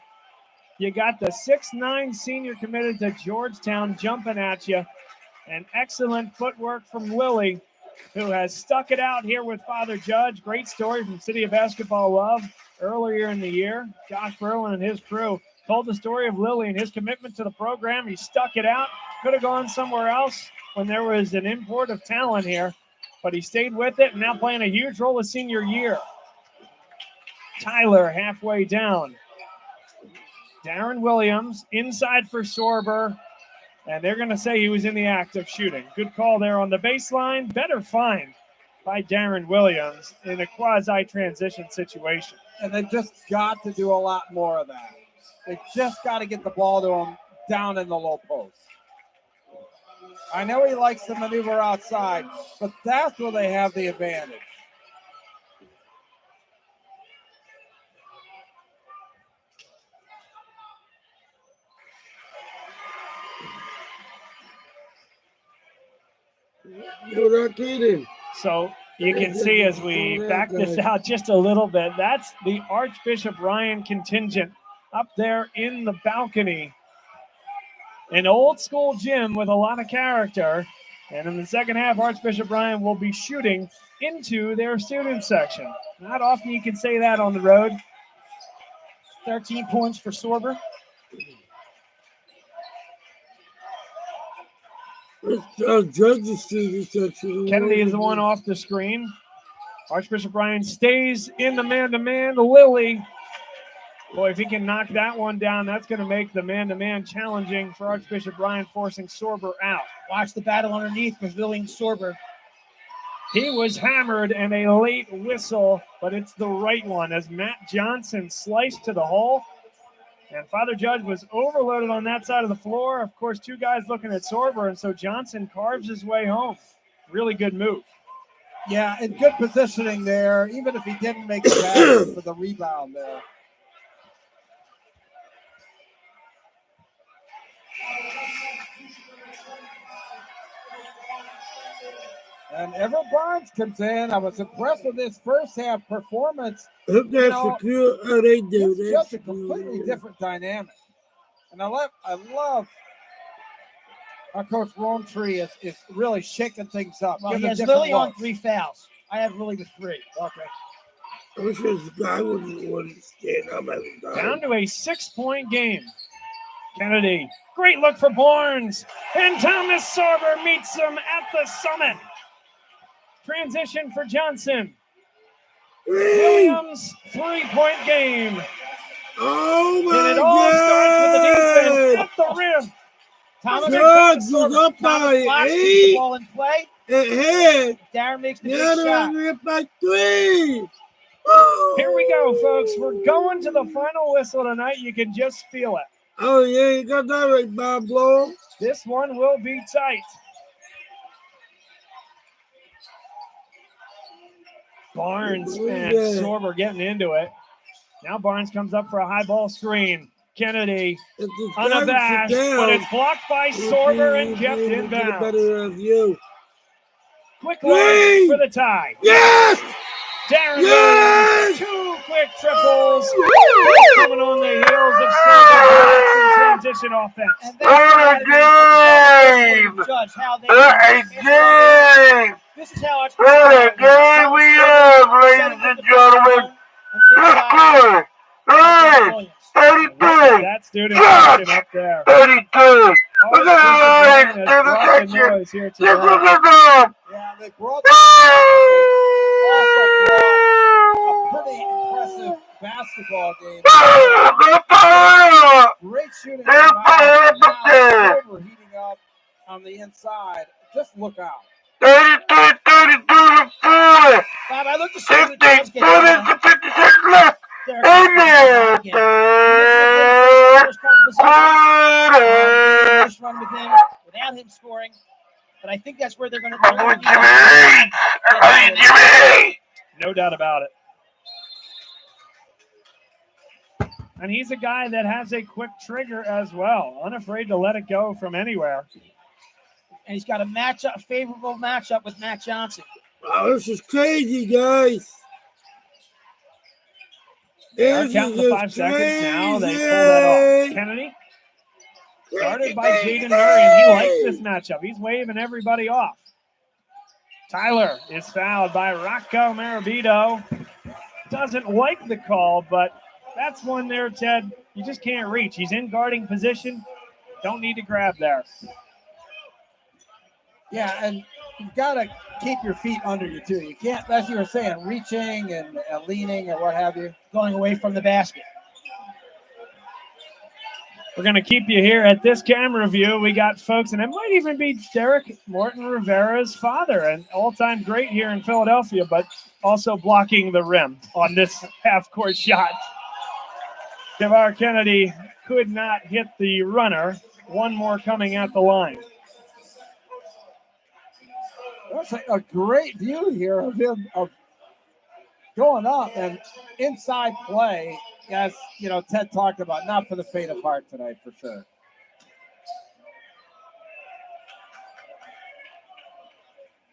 You got the 6'9" senior committed to Georgetown jumping at you. And excellent footwork from Lilly, who has stuck it out here with Father Judge. Great story from City of Basketball Love earlier in the year. Josh Berlin and his crew told the story of Lilly and his commitment to the program. He stuck it out. Could have gone somewhere else when there was an import of talent here, but he stayed with it and now playing a huge role his senior year. Tyler halfway down. Darren Williams inside for Sorber. And they're going to say he was in the act of shooting. Good call there on the baseline. Better find by Darren Williams in a quasi-transition situation. And they just got to do a lot more of that. They just got to get the ball to him down in the low post. I know he likes to maneuver outside, but that's where they have the advantage. No, not kidding. So you can see as we back this out just a little bit, that's the Archbishop Bryan contingent up there in the balcony. An old school gym with a lot of character. And in the second half, Archbishop Bryan will be shooting into their student section. Not often you can say that on the road. 13 points for Sorber. Judge's student section. Kennedy is the one off the screen. Archbishop Bryan stays in the man-to-man. Lilly. Boy, if he can knock that one down, that's going to make the man-to-man challenging for Archbishop Bryan, forcing Sorber out. Watch the battle underneath with Lilly and Sorber. He was hammered and a late whistle, but it's the right one as Matt Johnson sliced to the hole. And Father Judge was overloaded on that side of the floor. Of course, 2 guys looking at Sorber, and so Johnson carves his way home. Really good move. Yeah, and good positioning there, even if he didn't make the basket for the rebound there. And Everett Barnes comes in. I was impressed with his first half performance. That's secure. Oh, they do. It's just a completely different dynamic. And I love our coach Rowntree is really shaking things up. Well, he has Lilly on 3 fouls. I have Lilly with 3. Okay. I wish this guy wouldn't stand up every time. Down to a 6-point game. Kennedy, great look for Barnes. And Thomas Sorber meets him at the summit. Transition for Johnson. Williams, 3-point game. Oh my And it God! all starts with the defense at the rim. Thomas George was Sorber. up by Thomas keeps the 8. ball in play. It hit. Darren makes the The big other shot. one hit by 3. Here we go, folks. We're going to the final whistle tonight. You can just feel it. Oh, yeah, you got that right, Bob Blow. This one will be tight. Barnes and Sorber getting into it. Now Barnes comes up for a high ball screen. Kennedy unabashed, but it's blocked by Sorber and kept in bounds. Quick leg for the tie. Yes! Darren Yes! Williams, 2 quick triples. Coming on the heels of Sorber's transition offense. And that's game! Judge how they game! This is how it's What a game we have, ladies and gentlemen! Hey! 32! That student action up there. 32! Look at Always the brought the lines to the noise here section! Look today. at them! Yeah, they brought also brought a pretty impressive basketball game. Great shooting from out. Now Sorber heating up on the inside. Just look out. 32 to 40! Bob, I look to see the 50 Judge get minutes to 50 seconds left! In there! This run with him without him scoring. But I think that's where they're going to Jimmy! No doubt about it. And he's a guy that has a quick trigger as well, unafraid to let it go from anywhere. And he's got a favorable matchup with Matt Johnson. Wow, this is crazy, guys. They're counting the 5 seconds now. They pull that off. Kennedy, started by Jaden Murray, and he likes this matchup. He's waving everybody off. Tyler is fouled by Rocco Marabito. Doesn't like the call, but that's one there, Ted. You just can't reach. He's in guarding position. Don't need to grab there. Yeah, and you've got to keep your feet under you, too. You can't, as you were saying, reaching and leaning or what have you. Going away from the basket. We're going to keep you here at this camera view. We got folks, and it might even be Derek Morton Rivera's father, an all-time great here in Philadelphia, but also blocking the rim on this half-court shot. Kevar Kennedy could not hit the runner. One more coming at the line. That's a great view here of him of going up and inside play. As you know, Ted talked about, not for the faint of heart tonight, for sure.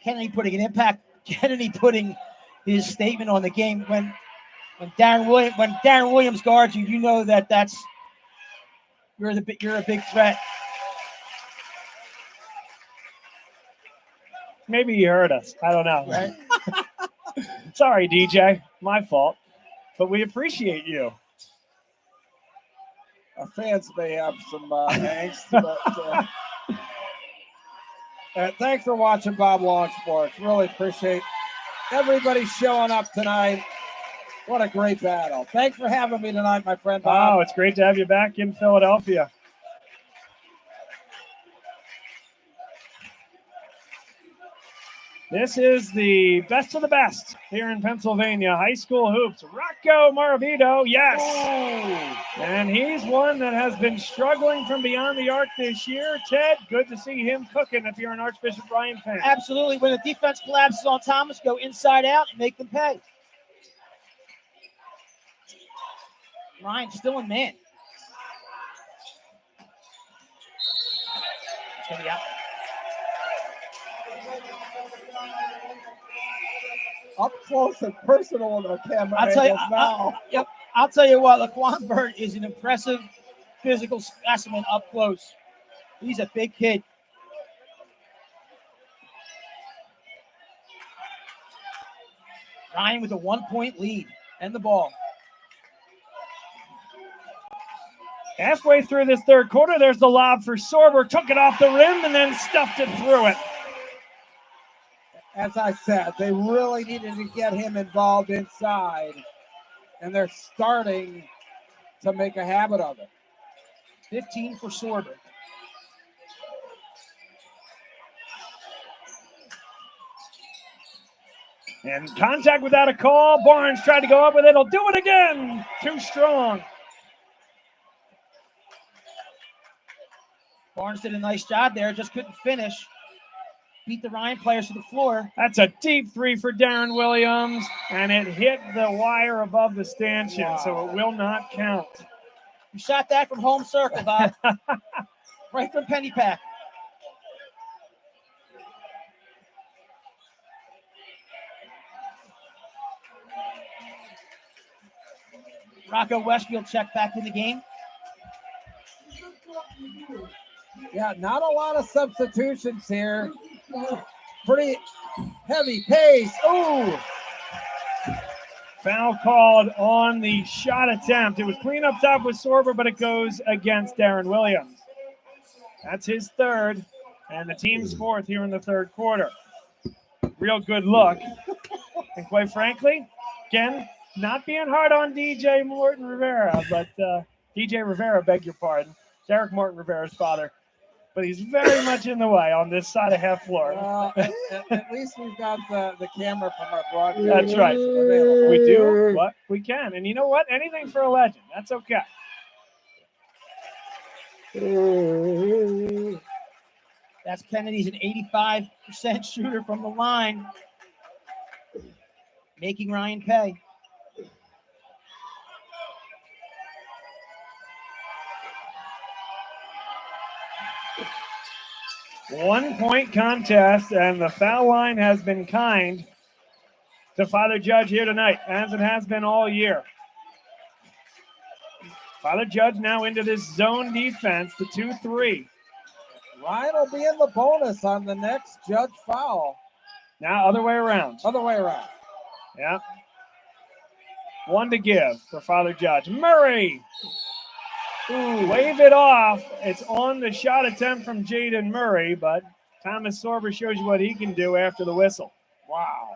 Kennedy putting an impact. Kennedy putting his statement on the game. When Darren Williams guards you, you know that you're a big threat. Maybe you heard us. I don't know. Right? Sorry, DJ. My fault. But we appreciate you. Our fans may have some angst, but thanks for watching Bob Long Sports. Really appreciate everybody showing up tonight. What a great battle. Thanks for having me tonight, my friend Bob. Oh, it's great to have you back in Philadelphia. This is the best of the best here in Pennsylvania. High school hoops. Rocco Marabito, yes. Oh. And he's one that has been struggling from beyond the arc this year. Ted, good to see him cooking if you're an Archbishop Ryan fan. Absolutely. When the defense collapses on Thomas, go inside out and make them pay. Ryan still in man. It's going to be out. Up close and personal on the camera. I'll tell you what, Laquan Burt is an impressive physical specimen up close. He's a big kid. Ryan with a 1-point lead. And the ball. Halfway through this third quarter, there's the lob for Sorber. Took it off the rim and then stuffed it through it. As I said, they really needed to get him involved inside, and they're starting to make a habit of it. 15 for Sorber. And contact without a call. Barnes tried to go up with it. He'll do it again. Too strong. Barnes did a nice job there, just couldn't finish. Beat the Ryan players to the floor. That's a deep three for Darren Williams, and it hit the wire above the stanchion, so it will not count. You shot that from home circle, Bob. Right from Penny Pack. Rocco Westfield checked back in the game. Yeah, not a lot of substitutions here. Pretty heavy pace. Ooh. Foul called on the shot attempt. It was clean up top with Sorber, but it goes against Darren Williams. That's his third, and the team's fourth here in the third quarter. Real good look. And quite frankly, again, not being hard on DJ Morton Rivera, but DJ Rivera, beg your pardon. Derek Morton Rivera's father. But he's very much in the way on this side of half floor. At least we've got the camera from our broadcast. That's right. We do what we can. And you know what? Anything for a legend. That's okay. That's Kennedy's an 85% shooter from the line. Making Ryan pay. One-point contest, and the foul line has been kind to Father Judge here tonight, as it has been all year. Father Judge now into this zone defense, the 2-3. Ryan will be in the bonus on the next Judge foul. Now other way around. Other way around. Yeah. One to give for Father Judge. Murray. Ooh, wave it off. It's on the shot attempt from Jaden Murray, but Thomas Sorber shows you what he can do after the whistle. Wow.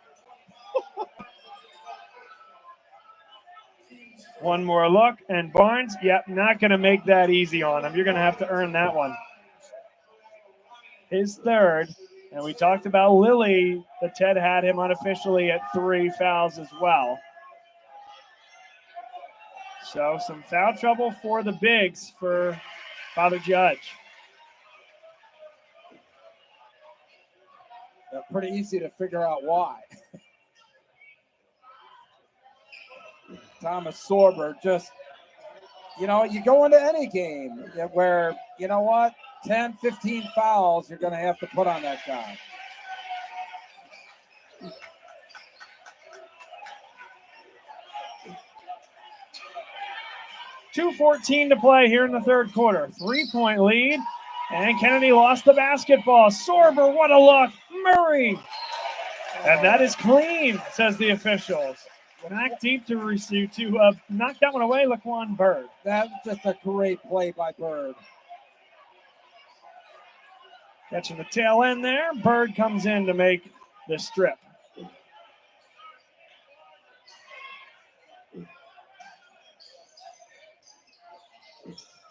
One more look, and Barnes, yep, not going to make that easy on him. You're going to have to earn that one. His third, and we talked about Lilly, that Ted had him unofficially at 3 fouls as well. So some foul trouble for the bigs for Father Judge. Pretty easy to figure out why. Thomas Sorber just, you go into any game where, 10, 15 fouls you're going to have to put on that guy. .2:14 to play here in the third quarter. 3-point lead, and Kennedy lost the basketball. Sorber, what a look. Murray. And that is clean, says the officials. Back deep to receive to knock that one away, Laquan Bird. That's just a great play by Bird. Catching the tail end there. Bird comes in to make the strip.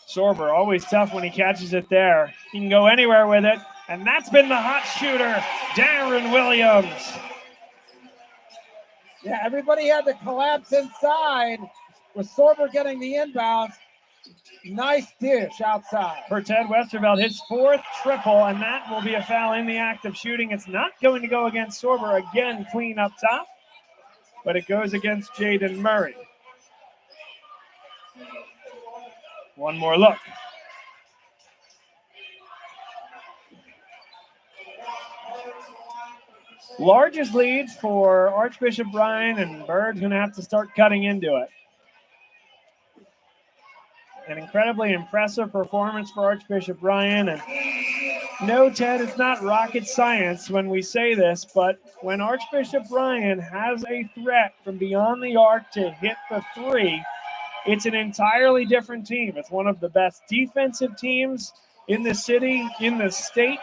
Sorber, always tough when he catches it there. He can go anywhere with it. And that's been the hot shooter, Darren Williams. Yeah, everybody had to collapse inside with Sorber getting the inbound. Nice dish outside. For Ted Westerveld, his fourth triple, and that will be a foul in the act of shooting. It's not going to go against Sorber. Again, clean up top, but it goes against Jaden Murray. One more look. Largest leads for Archbishop Bryan, and Bird's going to have to start cutting into it. An incredibly impressive performance for Archbishop Bryan, and No, Ted, it's not rocket science when we say this, but when Archbishop Ryan has a threat from beyond the arc to hit the three, it's an entirely different team. It's one of the best defensive teams in the city, in the state.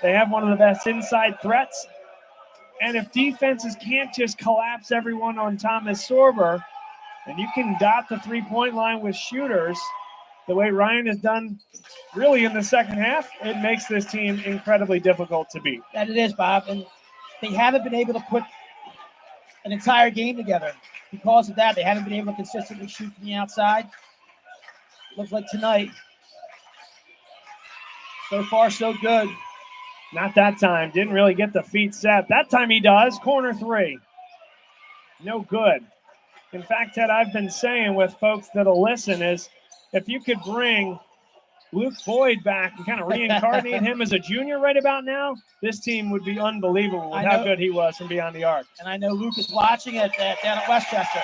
They have one of the best inside threats. And if defenses can't just collapse everyone on Thomas Sorber, and you can dot the three-point line with shooters the way Ryan has done really in the second half, it makes this team incredibly difficult to beat. That it is, Bob. And they haven't been able to put an entire game together. Because of that, they haven't been able to consistently shoot from the outside. Looks like tonight, so far, so good. Not that time. Didn't really get the feet set. That time he does. Corner three. No good. In fact, Ted, I've been saying with folks that'll listen is if you could bring Luke Boyd back and kind of reincarnate him as a junior right about now, this team would be unbelievable with how good he was from beyond the arc. And I know Luke is watching it down at Westchester.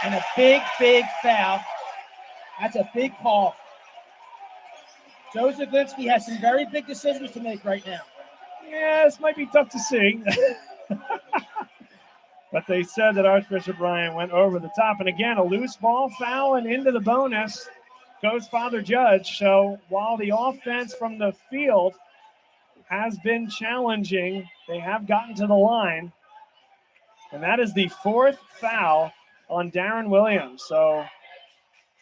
And a big, big foul. That's a big call. Joe Zavinsky has some very big decisions to make right now. Yeah, this might be tough to see. But they said that Archbishop Ryan went over the top. And again, a loose ball foul and into the bonus goes Father Judge. So while the offense from the field has been challenging, they have gotten to the line. And that is the fourth foul on Darren Williams. So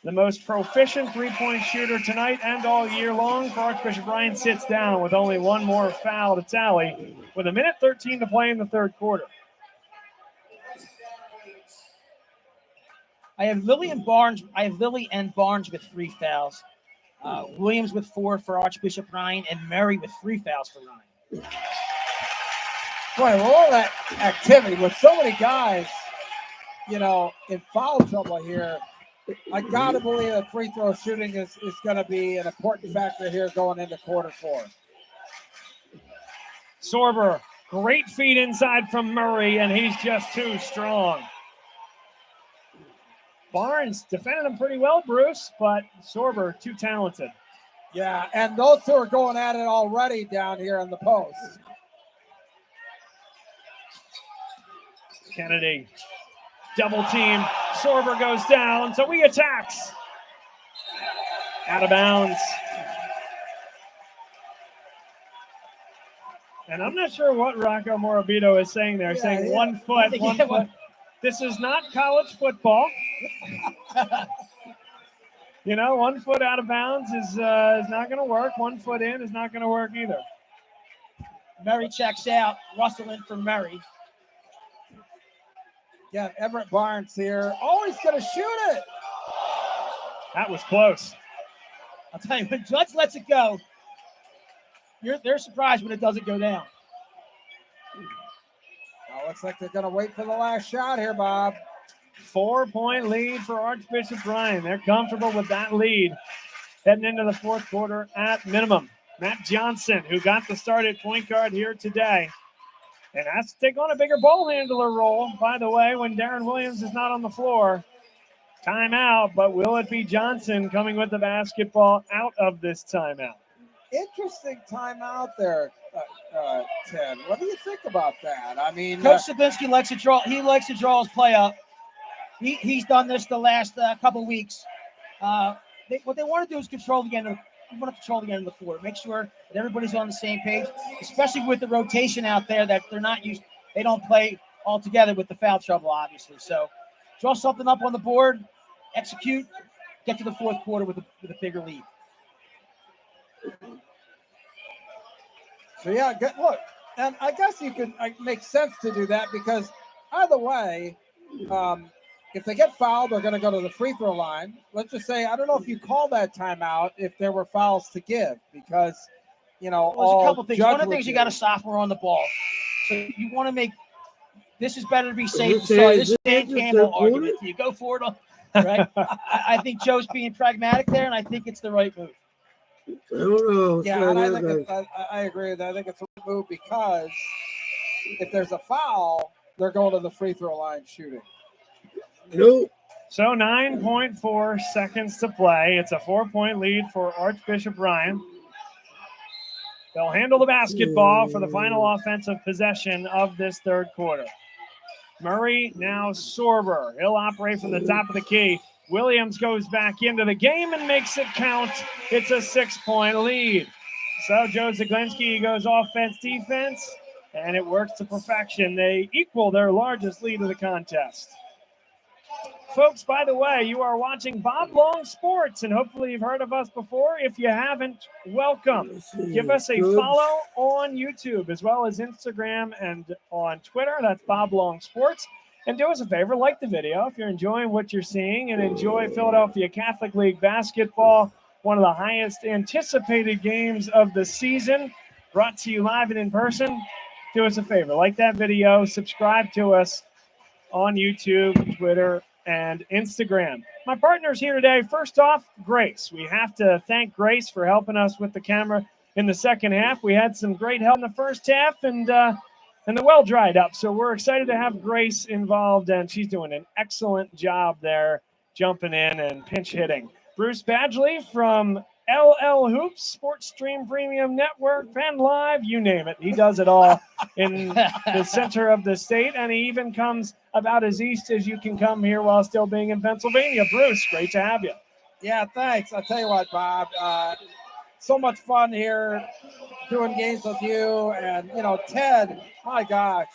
the most proficient three-point shooter tonight and all year long for Archbishop Ryan sits down with only one more foul to tally with 1:13 to play in the third quarter. I have Lilly and Barnes with 3 fouls. Williams with 4 for Archbishop Ryan, and Murray with 3 fouls for Ryan. Boy, with all that activity, with so many guys, in foul trouble here, I got to believe that free throw shooting is going to be an important factor here going into quarter 4. Sorber, great feed inside from Murray, and he's just too strong. Barnes defended him pretty well, Bruce, but Sorber too talented. Yeah, and those two are going at it already down here in the post. Kennedy, double team. Sorber goes down, so he attacks. Out of bounds. And I'm not sure what Rocco Morabito is saying there. Saying 1 foot, 1 foot. This is not college football. 1 foot out of bounds is not going to work. 1 foot in is not going to work either. Murray checks out. Russell in for Murray. Yeah, Everett Barnes here. Oh, he's going to shoot it. That was close. I'll tell you, when Judge lets it go, they're surprised when it doesn't go down. Looks like they're going to wait for the last shot here, Bob. 4-point lead for Archbishop Ryan. They're comfortable with that lead heading into the fourth quarter at minimum. Matt Johnson, who got the start at point guard here today, and has to take on a bigger ball handler role, by the way, when Darren Williams is not on the floor. Timeout, but will it be Johnson coming with the basketball out of this timeout? Interesting timeout there, Ted. What do you think about that? I mean, Coach Sabinski likes to draw. He likes to draw his play up. He's done this the last couple weeks. What they want to do is control the end of the quarter. Make sure that everybody's on the same page, especially with the rotation out there that they're not used. They don't play all together with the foul trouble, obviously. So draw something up on the board, execute, get to the fourth quarter with a bigger lead. So yeah, look, and I guess you could make sense to do that because either way, if they get fouled, they're going to go to the free throw line. Let's just say, I don't know if you call that timeout if there were fouls to give because, there's a couple things. One of the things you got a sophomore on the ball. So you want to make this is better to be safe. Sorry, this is Dan Campbell argument. You go for it, right? I think Joe's being pragmatic there, and I think it's the right move. I don't know. Yeah, and I agree with that. I think it's a right move because if there's a foul, they're going to the free throw line shooting. Nope. So 9.4 seconds to play. It's a 4-point lead for Archbishop Ryan. They'll handle the basketball for the final offensive possession of this third quarter. Murray, now Sorber. He'll operate from the top of the key. Williams goes back into the game and makes it count. It's a 6-point lead. So Joe Zaglinski goes offense, defense, and it works to perfection. They equal their largest lead of the contest. Folks, by the way, you are watching Bob Long Sports, and hopefully you've heard of us before. If you haven't, welcome. Give us a follow on YouTube as well as Instagram and on Twitter. That's Bob Long Sports. And do us a favor, like the video if you're enjoying what you're seeing and enjoy Philadelphia Catholic League basketball, one of the highest anticipated games of the season, brought to you live and in person. Do us a favor, like that video, subscribe to us on YouTube, Twitter, and Instagram. My partner's here today. First off, Grace. We have to thank Grace for helping us with the camera in the second half. We had some great help in the first half, and the well dried up. So we're excited to have Grace involved, and she's doing an excellent job there, jumping in and pinch hitting. Bruce Badgley from LL Hoops, Sports Stream Premium Network, Fan Live, you name it. He does it all in the center of the state, and he even comes about as east as you can come here while still being in Pennsylvania. Bruce, great to have you. Yeah, thanks. I'll tell you what, Bob. So much fun here doing games with you. And, you know, Ted, my gosh,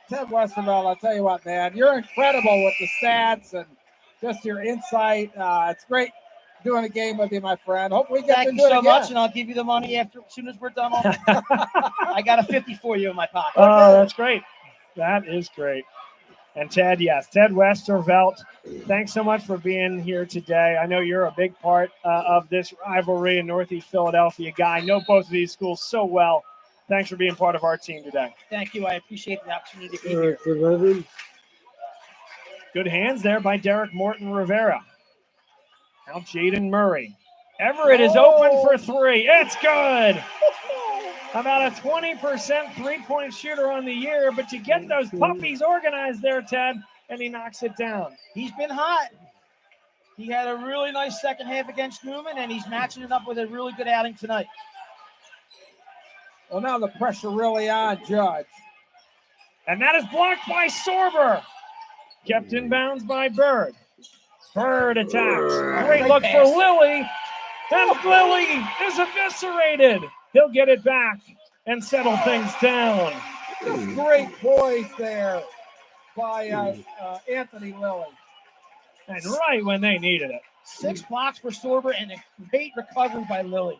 Ted Westerveld, I'll tell you what, man, you're incredible with the stats and just your insight. It's great doing a game with you, my friend. Hopefully we get Thank to you do it so again. much, and I'll give you the money as soon as we're done. I got a 50 for you in my pocket. Oh, that's great. That is great. And Ted, yes, Ted Westervelt, thanks so much for being here today. I know you're a big part of this rivalry in Northeast Philadelphia. Guy, know both of these schools so well. Thanks for being part of our team today. Thank you. I appreciate the opportunity to be here. Good hands there by Derek Morton Rivera. Now Jaden Murray. Everett is open for three. It's good. About a 20% three-point shooter on the year, but you get those puppies organized there, Ted, and he knocks it down. He's been hot. He had a really nice second half against Newman, and he's matching it up with a really good outing tonight. Well, now the pressure really on Judge. And that is blocked by Sorber. Kept in bounds by Bird. Bird attacks. Great look for Lilly. And Lilly is eviscerated. He'll get it back and settle things down. Just great poise there by Anthony Lilly. And right when they needed it. 6 blocks for Sorber and a great recovery by Lilly.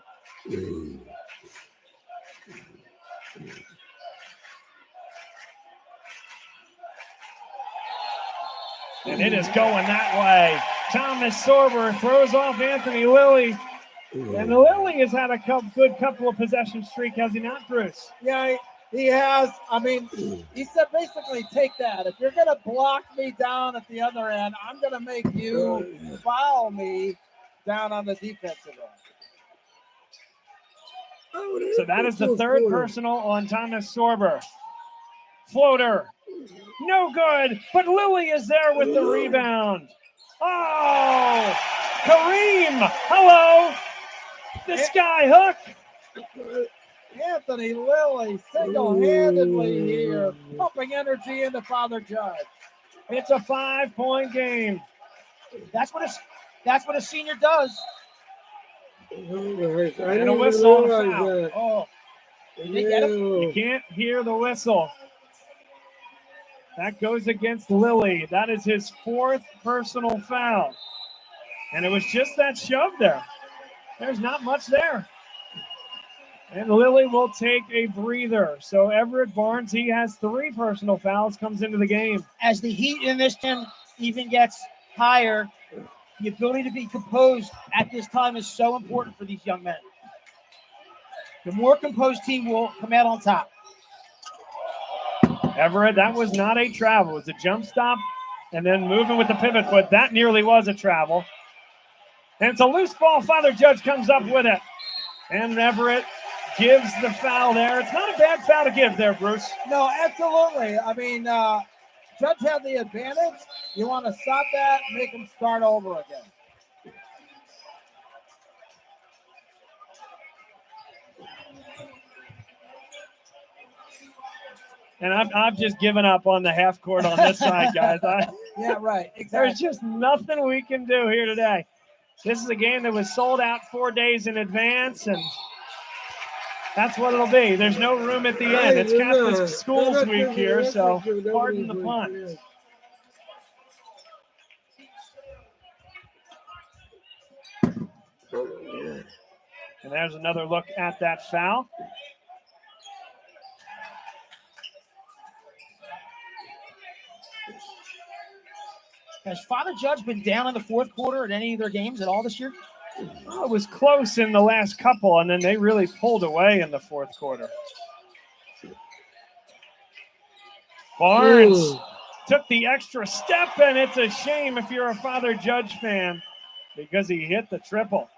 And it is going that way. Thomas Sorber throws off Anthony Lilly. And Lilly has had a good couple of possession streak, has he not, Bruce? Yeah, he has. I mean, he said basically take that. If you're going to block me down at the other end, I'm going to make you foul me down on the defensive end. So that is the third personal on Thomas Sorber. Floater. No good, but Lilly is there with the rebound. Oh, Kareem. Hello. The sky hook. Anthony Lilly single-handedly here, pumping energy into Father Judge. It's a 5-point game. That's what a senior does. And a whistle. Foul. Oh, did they get him? You can't hear the whistle. That goes against Lilly. That is his 4th personal foul. And it was just that shove there. There's not much there. And Lilly will take a breather. So Everett Barnes, he has 3 personal fouls, comes into the game. As the heat in this gym even gets higher, the ability to be composed at this time is so important for these young men. The more composed team will come out on top. Everett, that was not a travel. It was a jump stop and then moving with the pivot foot. That nearly was a travel. And it's a loose ball. Father Judge comes up with it. And Everett gives the foul there. It's not a bad foul to give there, Bruce. No, absolutely. I mean, Judge had the advantage. You want to stop that, make him start over again. And I've just given up on the half court on this side, guys. Yeah, right. Exactly. There's just nothing we can do here today. This is a game that was sold out 4 days in advance, and that's what it'll be. There's no room at the end. It's Catholic Schools Week here, so pardon the pun. And there's another look at that foul. Has Father Judge been down in the fourth quarter at any of their games at all this year? Well, it was close in the last couple, and then they really pulled away in the fourth quarter. Barnes took the extra step, and it's a shame if you're a Father Judge fan because he hit the triple.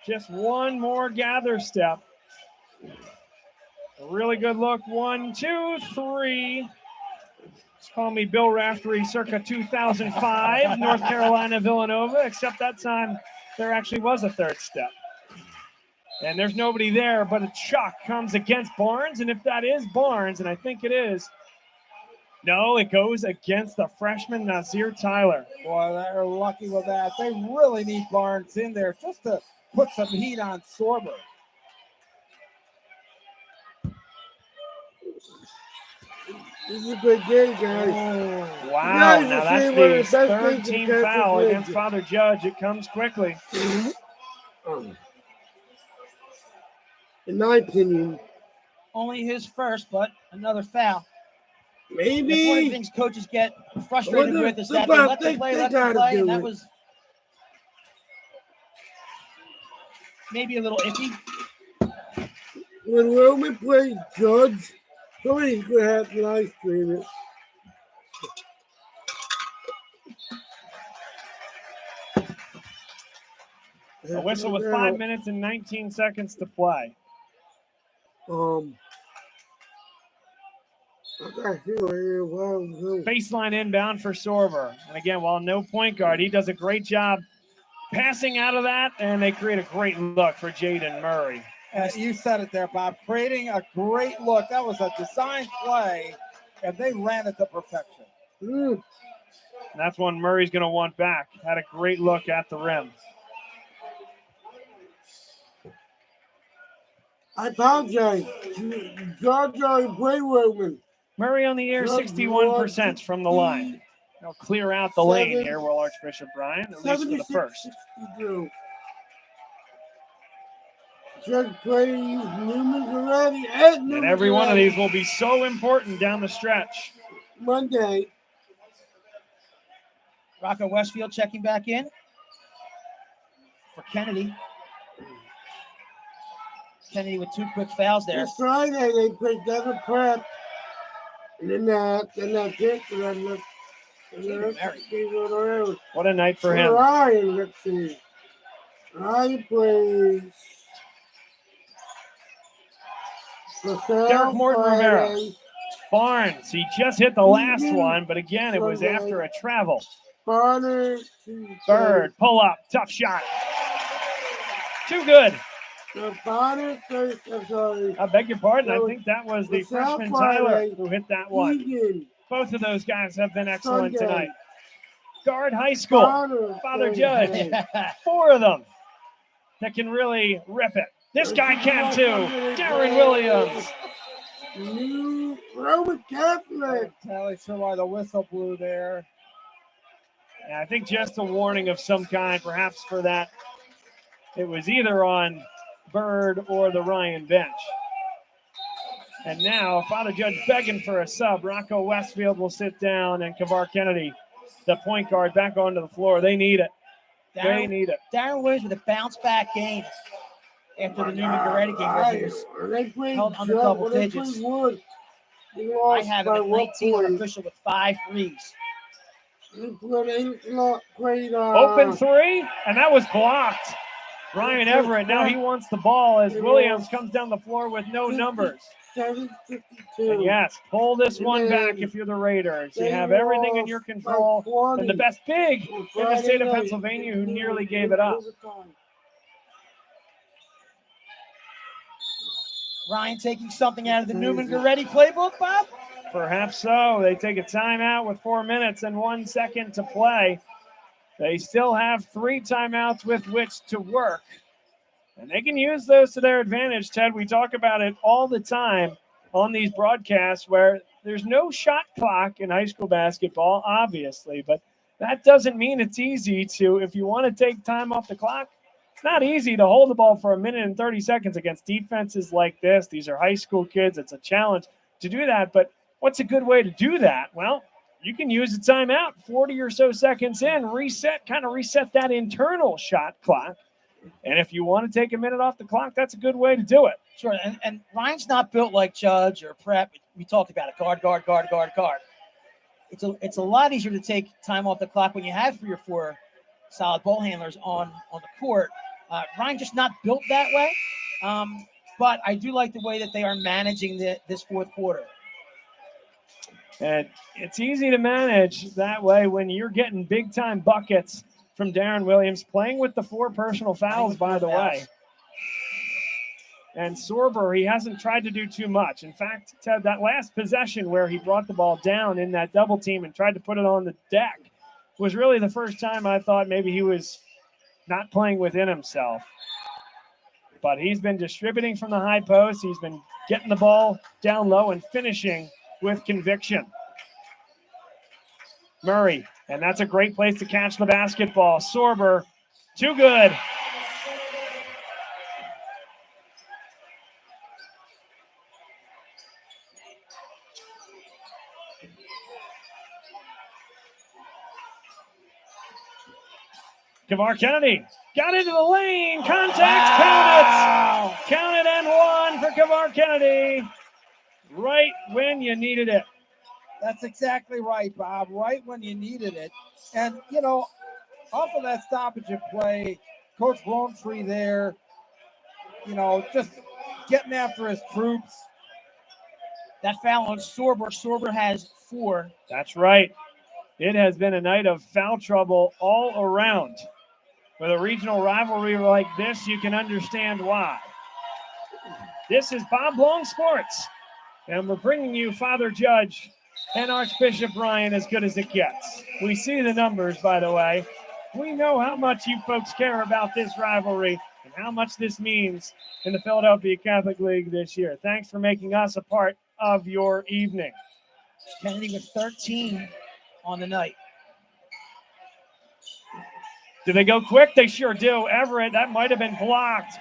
Just one more gather step. A really good look. 1, 2, 3. Just call me Bill Raftery circa 2005, North Carolina, Villanova, except that time there actually was a third step. And there's nobody there, but a chuck comes against Barnes, and if that is Barnes, and I think it is, no, it goes against the freshman Nazir Tyler. Boy, they're lucky with that. They really need Barnes in there just to put some heat on Sorber. This is a good game, guys. Oh, wow, now that's the third team foul against Father Judge. It comes quickly. In my opinion. Only his first, but another foul. Maybe. That's one of the things coaches get frustrated with is that they let them play, and that was maybe a little iffy. When Roman plays Judge, somebody's going to have to live stream it. A whistle with 5 minutes and 19 seconds to play. Baseline inbound for Sorber. And again, while no point guard, he does a great job passing out of that, and they create a great look for Jaden Murray. You said it there, Bob. Creating a great look. That was a design play, and they ran it to perfection. And that's one Murray's going to want back. Had a great look at the rim. I apologize. Georgia play Roman. Murray on the air, 61% from the line. They'll clear out the lane here, will Archbishop Bryant, at least for the first. Just play Newman's already. And every one of these will be so important down the stretch. Monday. Rocco Westfield checking back in for Kennedy. Kennedy with 2 quick fouls there. This Friday they played Desert Prep. And then that hit. What a night for him. Ryan, let's see. Ryan plays. Derek Morton Rivera. Barnes, he just hit the last one, but again, it was after a travel. Bird, pull up, tough shot. Too good. I beg your pardon. I think that was the freshman Tyler who hit that one. Both of those guys have been excellent tonight. Guard High School, Father Judge, 4 of them that can really rip it. This guy can too. Darren Williams. New Roman Catholic. I'm not sure why the whistle blew there. Yeah, I think just a warning of some kind, perhaps for that. It was either on Bird or the Ryan bench. And now Father Judge begging for a sub. Rocco Westfield will sit down, and Kavar Kennedy, the point guard, back onto the floor. They need it. They need it. Darren Williams with a bounce-back game after the Newman Goretti game where he was held under double digits. I have him at 19 unofficial with 5 threes. Open 3, and that was blocked. Ryan Everett, now he wants the ball as Williams comes down the floor with no numbers. And yes, pull this one back if you're the Raiders. You have everything in your control. And the best big in the state of Pennsylvania who nearly gave it up. Ryan taking something out of the Newman Goretti playbook, Bob? Perhaps so. They take a timeout with 4 minutes and 1 second to play. They still have 3 timeouts with which to work. And they can use those to their advantage, Ted. We talk about it all the time on these broadcasts where there's no shot clock in high school basketball, obviously. But that doesn't mean it's easy to, if you want to take time off the clock, it's not easy to hold the ball for 1 minute and 30 seconds against defenses like this. These are high school kids. It's a challenge to do that. But what's a good way to do that? Well, you can use a timeout 40 or so seconds in, reset that internal shot clock. And if you want to take a minute off the clock, that's a good way to do it. Sure, and Ryan's not built like Judge or Prep. We talked about it, guard. It's a lot easier to take time off the clock when you have 3 or 4 solid ball handlers on the court. Ryan just not built that way, but I do like the way that they are managing this fourth quarter. And it's easy to manage that way when you're getting big-time buckets from Darren Williams, playing with the 4 personal fouls, by the way. And Sorber, he hasn't tried to do too much. In fact, Ted, that last possession where he brought the ball down in that double team and tried to put it on the deck was really the first time I thought maybe he was not playing within himself. But he's been distributing from the high post. He's been getting the ball down low and finishing with conviction. Murray, and that's a great place to catch the basketball. Sorber, too good. Kavar Kennedy got into the lane. Contact, Wow. Count it and 1 for Kavar Kennedy. Right when you needed it. That's exactly right, Bob. Right when you needed it. And, you know, off of that stoppage of play, Coach Rowntree there, you know, just getting after his troops. That foul on Sorber. Sorber has 4. That's right. It has been a night of foul trouble all around. With a regional rivalry like this, you can understand why. This is Bob Long Sports, and we're bringing you Father Judge and Archbishop Ryan as good as it gets. We see the numbers, by the way. We know how much you folks care about this rivalry and how much this means in the Philadelphia Catholic League this year. Thanks for making us a part of your evening. Kennedy with 13 on the night. Do they go quick? They sure do. Everett, that might have been blocked.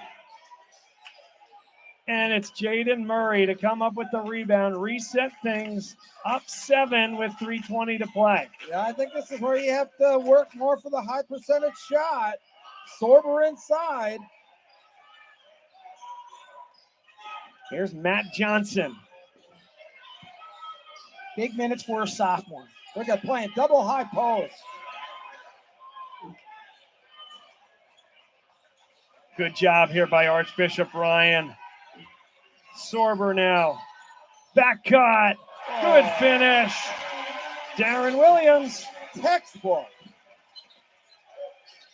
And it's Jaden Murray to come up with the rebound, reset things, up 7 with 3:20 to play. Yeah, I think this is where you have to work more for the high percentage shot. Sorber inside. Here's Matt Johnson. Big minutes for a sophomore. Look at playing double high post. Good job here by Archbishop Ryan. Sorber now. Back cut. Good finish. Darren Williams. Textbook.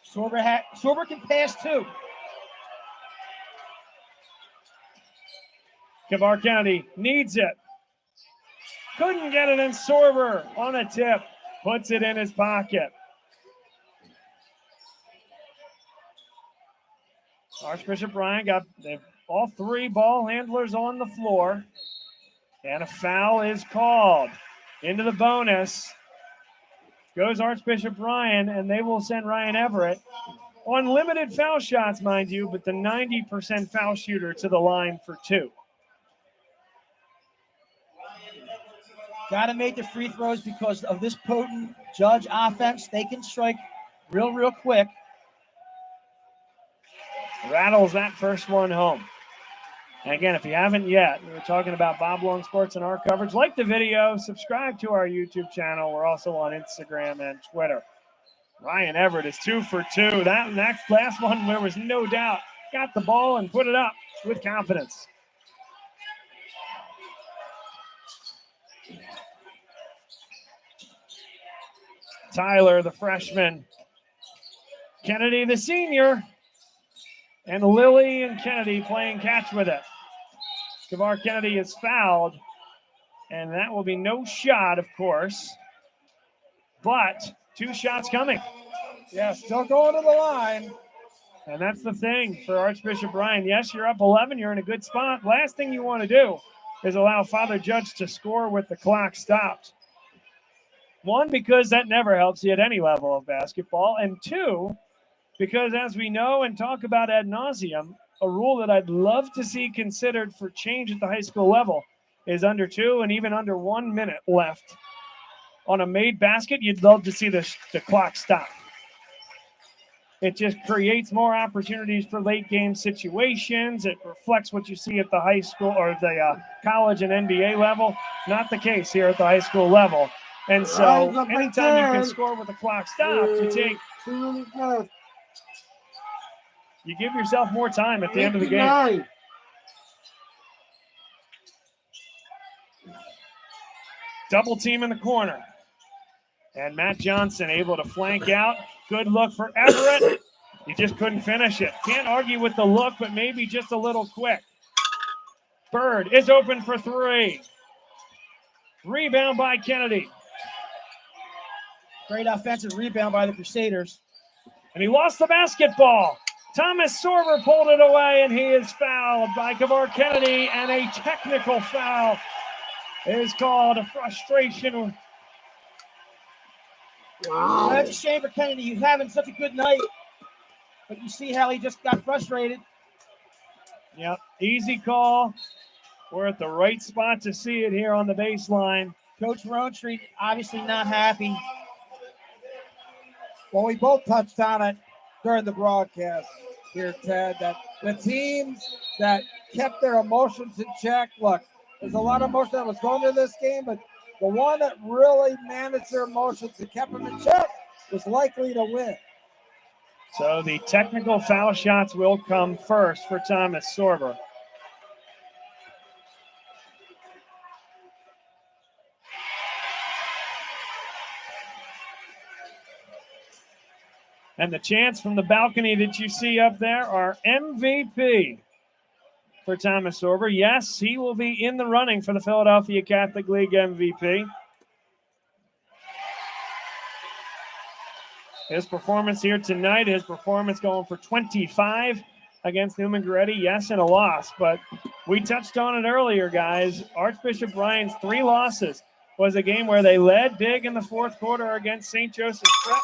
Sorber can pass too. Kavar Kennedy needs it. Couldn't get it in. Sorber on a tip. Puts it in his pocket. Archbishop Ryan got all 3 ball handlers on the floor. And a foul is called. Into the bonus goes Archbishop Ryan, and they will send Ryan Everett on limited foul shots, mind you, but the 90% foul shooter to the line for 2. Got to make the free throws because of this potent Judge offense. They can strike real quick. Rattles that first one home. And again, if you haven't yet, we're talking about Bob Long Sports and our coverage. Like the video, subscribe to our YouTube channel. We're also on Instagram and Twitter. Ryan Everett is 2 for 2. That last one, there was no doubt. Got the ball and put it up with confidence. Tyler, the freshman. Kennedy, the senior. And Lilly and Kennedy playing catch with it. Kavar Kennedy is fouled, and that will be no shot, of course. But 2 shots coming. Yeah, still going to the line. And that's the thing for Archbishop Bryan. Yes, you're up 11. You're in a good spot. Last thing you want to do is allow Father Judge to score with the clock stopped. 1, because that never helps you at any level of basketball. And 2, because as we know and talk about ad nauseum, a rule that I'd love to see considered for change at the high school level is under 2 and even under 1 minute left. On a made basket, you'd love to see the clock stop. It just creates more opportunities for late game situations. It reflects what you see at the high school or the college and NBA level. Not the case here at the high school level. And so anytime you can score with the clock stopped, you take 2 minutes left. You give yourself more time at the end of the game. Double team in the corner. And Matt Johnson able to flank out. Good look for Everett. He just couldn't finish it. Can't argue with the look, but maybe just a little quick. Bird is open for 3. Rebound by Kennedy. Great offensive rebound by the Crusaders. And he lost the basketball. Thomas Sorber pulled it away, and he is fouled by Kavar Kennedy, and a technical foul is called. A frustration. Wow. That's a shame for Kennedy. He's having such a good night. But you see how he just got frustrated. Yep, easy call. We're at the right spot to see it here on the baseline. Coach Rowntree obviously not happy. Well, we both touched on it during the broadcast here, Ted, that the teams that kept their emotions in check, look, there's a lot of emotion that was going to this game, but the one that really managed their emotions and kept them in check was likely to win. So the technical foul shots will come first for Thomas Sorber. And the chants from the balcony that you see up there are MVP for Thomas Sorber. Yes, he will be in the running for the Philadelphia Catholic League MVP. His performance here tonight, his performance going for 25 against Newman Goretti. Yes, and a loss, but we touched on it earlier, guys. Archbishop Bryan's 3 losses was a game where they led big in the 4th quarter against St. Joseph's Prep.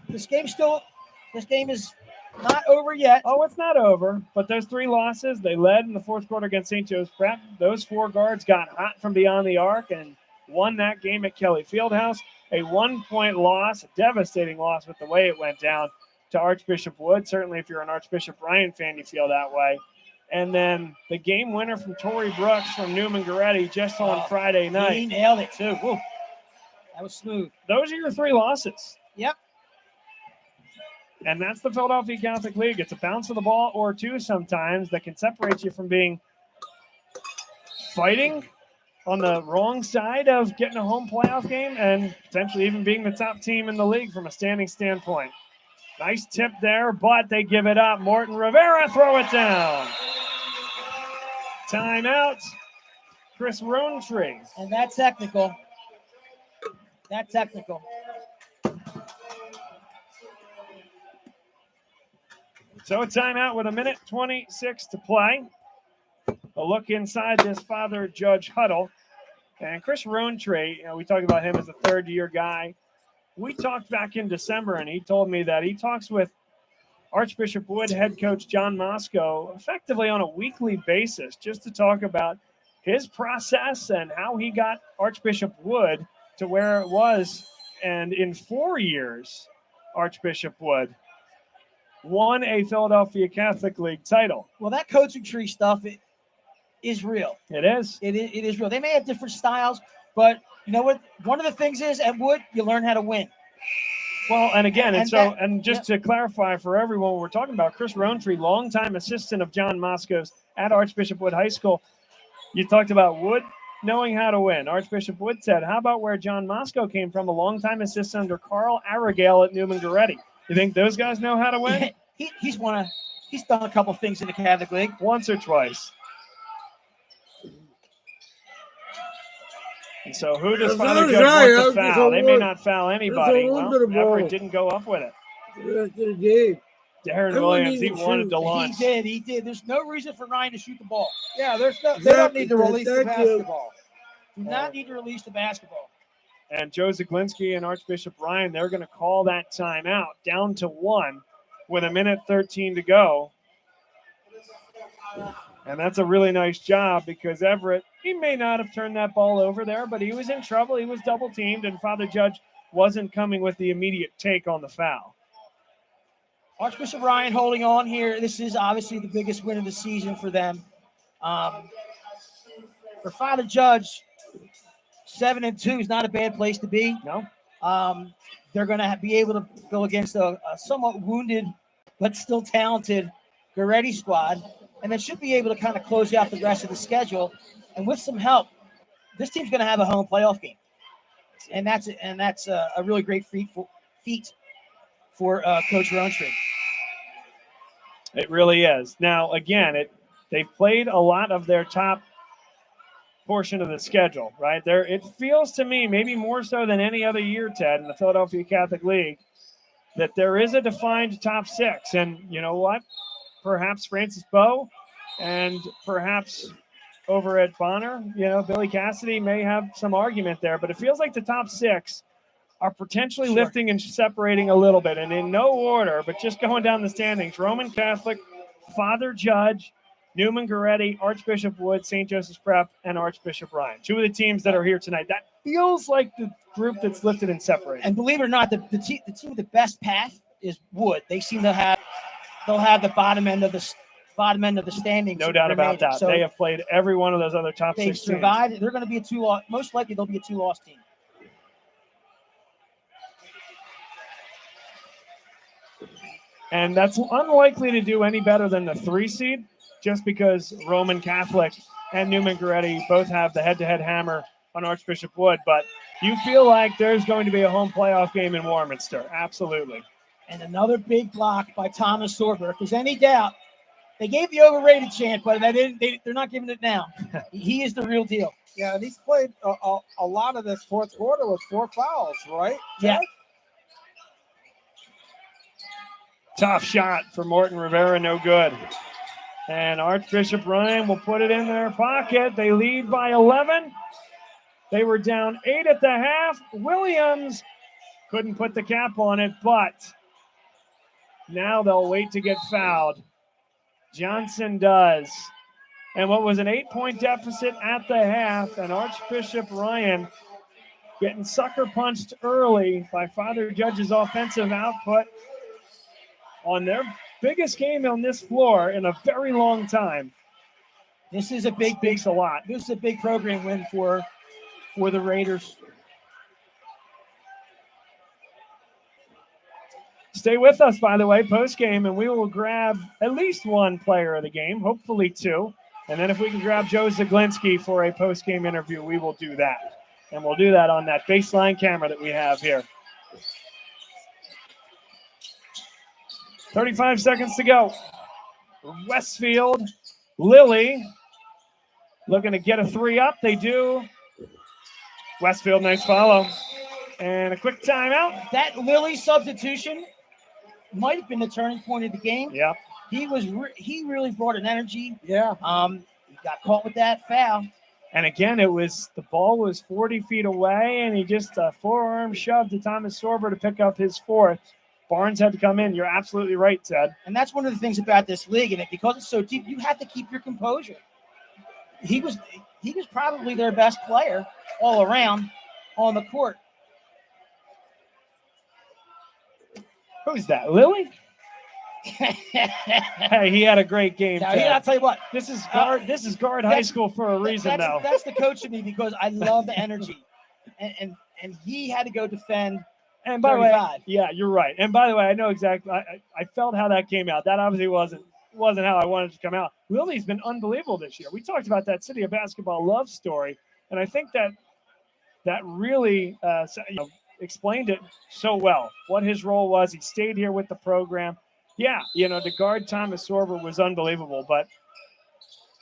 This game is not over yet. Oh, it's not over, but those 3 losses, they led in the 4th quarter against St. Joe's Prep. Those 4 guards got hot from beyond the arc and won that game at Kelly Fieldhouse. A 1-point loss, a devastating loss with the way it went down to Archbishop Wood. Certainly if you're an Archbishop Bryan fan, you feel that way. And then the game winner from Torrey Brooks from Newman Goretti just on Friday night. He nailed it too. Woo. That was smooth. Those are your 3 losses. Yep. And that's the Philadelphia Catholic League. It's a bounce of the ball or 2 sometimes that can separate you from being fighting on the wrong side of getting a home playoff game and potentially even being the top team in the league from a standing standpoint. Nice tip there, but they give it up. Morton Rivera throw it down. Timeout. Chris Rowntree. And that's technical. That's technical. So a timeout with 1:26 to play. A look inside this Father Judge huddle. And Chris Rowntree, we talked about him as a 3rd-year guy. We talked back in December, and he told me that he talks with Archbishop Wood head coach John Moscow effectively on a weekly basis just to talk about his process and how he got Archbishop Wood to where it was. And in 4 years, Archbishop Wood won a Philadelphia Catholic League title. Well, that coaching tree stuff is real. It is. It is real. They may have different styles, but you know what? One of the things is at Wood, you learn how to win. Well, and again, to clarify for everyone, we're talking about Chris Rowntree, longtime assistant of John Moscow's at Archbishop Wood High School. You talked about Wood knowing how to win. Archbishop Wood said, how about where John Moscow came from, a longtime assistant under Carl Arragale at Newman Goretti? You think those guys know how to win? He's done a couple things in the Catholic League. Once or twice. And so who does That's Father not Judge right. want to That's foul? They may one- not foul that's anybody. a Well, wonderful ball. Everett didn't go up with it. The rest of the game. Darren I wouldn't Williams, he even wanted shoot. to He launch. did. He did. There's no reason for Ryan to shoot the ball. Yeah, they don't need to release the Thank you. basketball. Do not need to release the basketball. And Joe Zaglinski and Archbishop Ryan, they're going to call that timeout down to 1 with 1:13 to go. And that's a really nice job because Everett, he may not have turned that ball over there, but he was in trouble. He was double teamed, and Father Judge wasn't coming with the immediate take on the foul. Archbishop Ryan holding on here. This is obviously the biggest win of the season for them. For Father Judge, 7-2 is not a bad place to be. No. They're going to be able to go against a somewhat wounded but still talented Goretti squad, and then should be able to kind of close out the rest of the schedule. And with some help, this team's going to have a home playoff game, and that's a really great feat for Coach Rowntree. It really is. Now, again, they've played a lot of their top portion of the schedule, right? It feels to me, maybe more so than any other year, Ted, in the Philadelphia Catholic League, that there is a defined top 6. And you know what? Perhaps Francis Bowe and perhaps over at Bonner, Billy Cassidy may have some argument there, but it feels like the top 6 are potentially lifting and separating a little bit, and in no order, but just going down the standings. Roman Catholic, Father Judge, Newman Goretti, Archbishop Wood, St. Joseph's Prep, and Archbishop Ryan. 2 of the teams that are here tonight. That feels like the group that's lifted and separated. And believe it or not, the team with the best path is Wood. They seem to have the bottom end of the standings. No doubt about that. So they have played every one of those other top 6 teams. They've survived. They're going to be a 2-loss. Most likely, they'll be a 2-loss team. And that's unlikely to do any better than the 3 seed, just because Roman Catholic and Newman Goretti both have the head-to-head hammer on Archbishop Wood. But you feel like there's going to be a home playoff game in Warminster. Absolutely. And another big block by Thomas Sorber. If there's any doubt, they gave the overrated chant, but they're not giving it now. He is the real deal. Yeah, and he's played a lot of this fourth quarter with 4 fouls, right? Yeah. Tough shot for Morton Rivera, no good. And Archbishop Ryan will put it in their pocket. They lead by 11. They were down 8 at the half. Williams couldn't put the cap on it, but now they'll wait to get fouled. Johnson does. And what was an 8-point deficit at the half, and Archbishop Ryan getting sucker punched early by Father Judge's offensive output on their biggest game on this floor in a very long time. This is a big a lot. This is a big program win for the Raiders. Stay with us, by the way, post-game, and we will grab at least one player of the game, hopefully 2. And then if we can grab Joe Zaglinski for a post-game interview, we will do that. And we'll do that on that baseline camera that we have here. 35 seconds to go. Westfield, Lilly, looking to get a 3 up. They do. Westfield, nice follow. And a quick timeout. That Lilly substitution might have been the turning point of the game. Yep. He really brought an energy. Yeah. He got caught with that foul. And again, the ball was 40 feet away, and he just forearm shoved to Thomas Sorber to pick up his 4th. Barnes had to come in. You're absolutely right, Ted. And that's one of the things about this league, and because it's so deep, you have to keep your composure. He was probably their best player all around on the court. Who's that, Lilly? Hey, he had a great game. Now, I'll tell you what. This is guard high school for a reason, though. That's the coach in me because I love the energy, and he had to go defend. And by the way, 35. yeah, you're right. And by the way, I know exactly. I felt how that came out. That obviously wasn't how I wanted it to come out. Lilly's been unbelievable this year. We talked about that City of Basketball love story, and I think that really explained it so well. What his role was. He stayed here with the program. Yeah, to guard Thomas Sorber was unbelievable, but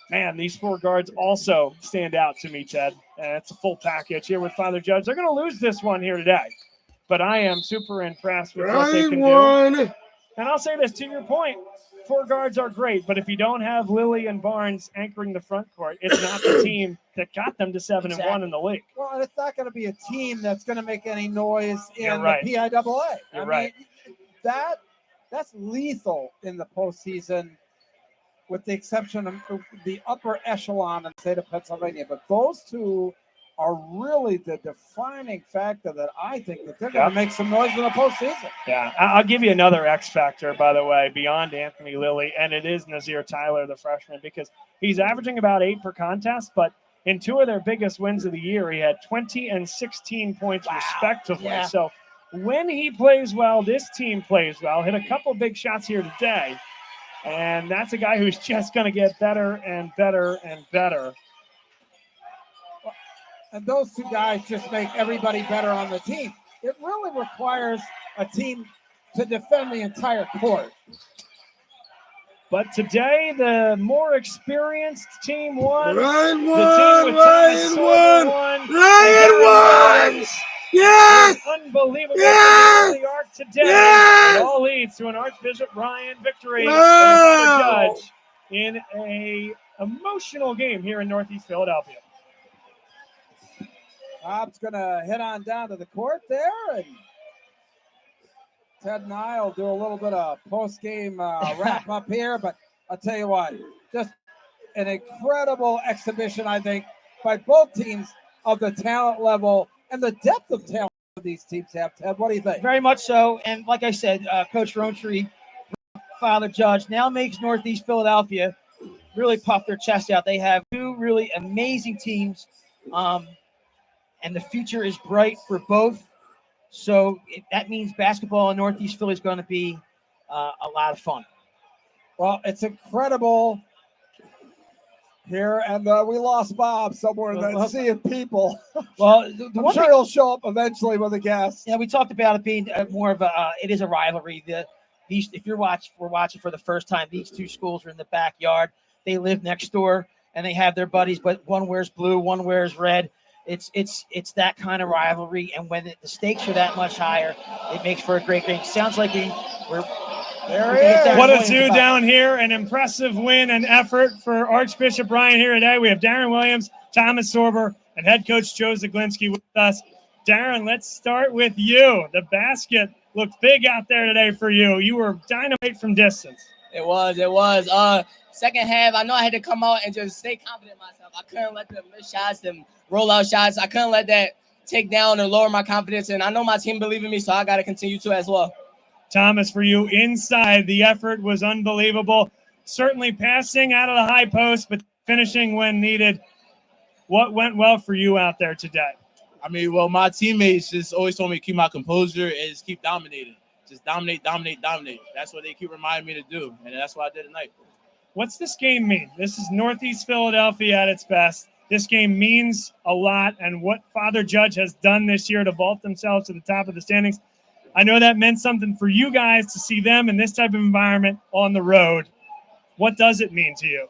Man, these four guards also stand out to me, Ted. And it's a full package here with Father Judge. They're going to lose this one here today, but I am super impressed with what they can do. And I'll say this, to your point, four guards are great, but if you don't have Lilly and Barnes anchoring the front court, it's not the team that got them to 7-1 in the league. Well, and it's not going to be a team that's going to make any noise in You're right. the PIAA. You're right. That's lethal in the postseason, with the exception of the upper echelon in the state of Pennsylvania. But those two are really the defining factor that I think that they're going to make some noise in the postseason. Yeah, I'll give you another X factor, by the way, beyond Anthony Lilly, and it is Nazir Tyler, the freshman, because he's averaging about 8 per contest, but in 2 of their biggest wins of the year, he had 20 and 16 points respectively. Yeah. So when he plays well, this team plays well. Hit a couple big shots here today, and that's a guy who's just going to get better and better and better. And those two guys just make everybody better on the team. It really requires a team to defend the entire court. But today, the more experienced team won. Ryan The won! team with Thomas Sorber won. Ryan won! Yes! Unbelievable Yes! the arc today. Yes! It all leads to an Archbishop Ryan victory Wow! and a judge in a emotional game here in Northeast Philadelphia. Bob's going to head on down to the court there, and Ted and I will do a little bit of post-game wrap up here. But I'll tell you what, just an incredible exhibition, I think, by both teams of the talent level and the depth of talent these teams have. Ted, what do you think? Very much so. And like I said, Coach Rowntree, Father Judge, now makes Northeast Philadelphia really puff their chest out. They have 2 really amazing teams, and the future is bright for both. So that means basketball in Northeast Philly is going to be a lot of fun. Well, it's incredible here, and we lost Bob somewhere in that sea of people. Well, I'm sure he'll show up eventually with a guest. Yeah, we talked about it being more of a. It is a rivalry. If we're watching for the first time, these 2 schools are in the backyard. They live next door, and they have their buddies, but one wears blue, one wears red. It's that kind of rivalry, and when the stakes are that much higher, it makes for a great game. Sounds like we're there. It is. What a zoo down here! An impressive win and effort for Archbishop Ryan here today. We have Darren Williams, Thomas Sorber, and head coach Joe Zaglinski with us. Darren, let's start with you. The basket looked big out there today for you. You were dynamite from distance. It was. Second half, I know I had to come out and just stay confident in myself. I couldn't let them miss shots and roll out shots. I couldn't let that take down or lower my confidence. And I know my team believe in me, so I got to continue to as well. Thomas, for you inside, the effort was unbelievable. Certainly passing out of the high post, but finishing when needed. What went well for you out there today? I mean, well, my teammates just always told me to keep my composure and just keep dominating. Just dominate. That's what they keep reminding me to do, and that's what I did tonight. What's this game mean? This is Northeast Philadelphia at its best. This game means a lot, and what Father Judge has done this year to vault themselves to the top of the standings, I know that meant something for you guys to see them in this type of environment on the road. What does it mean to you?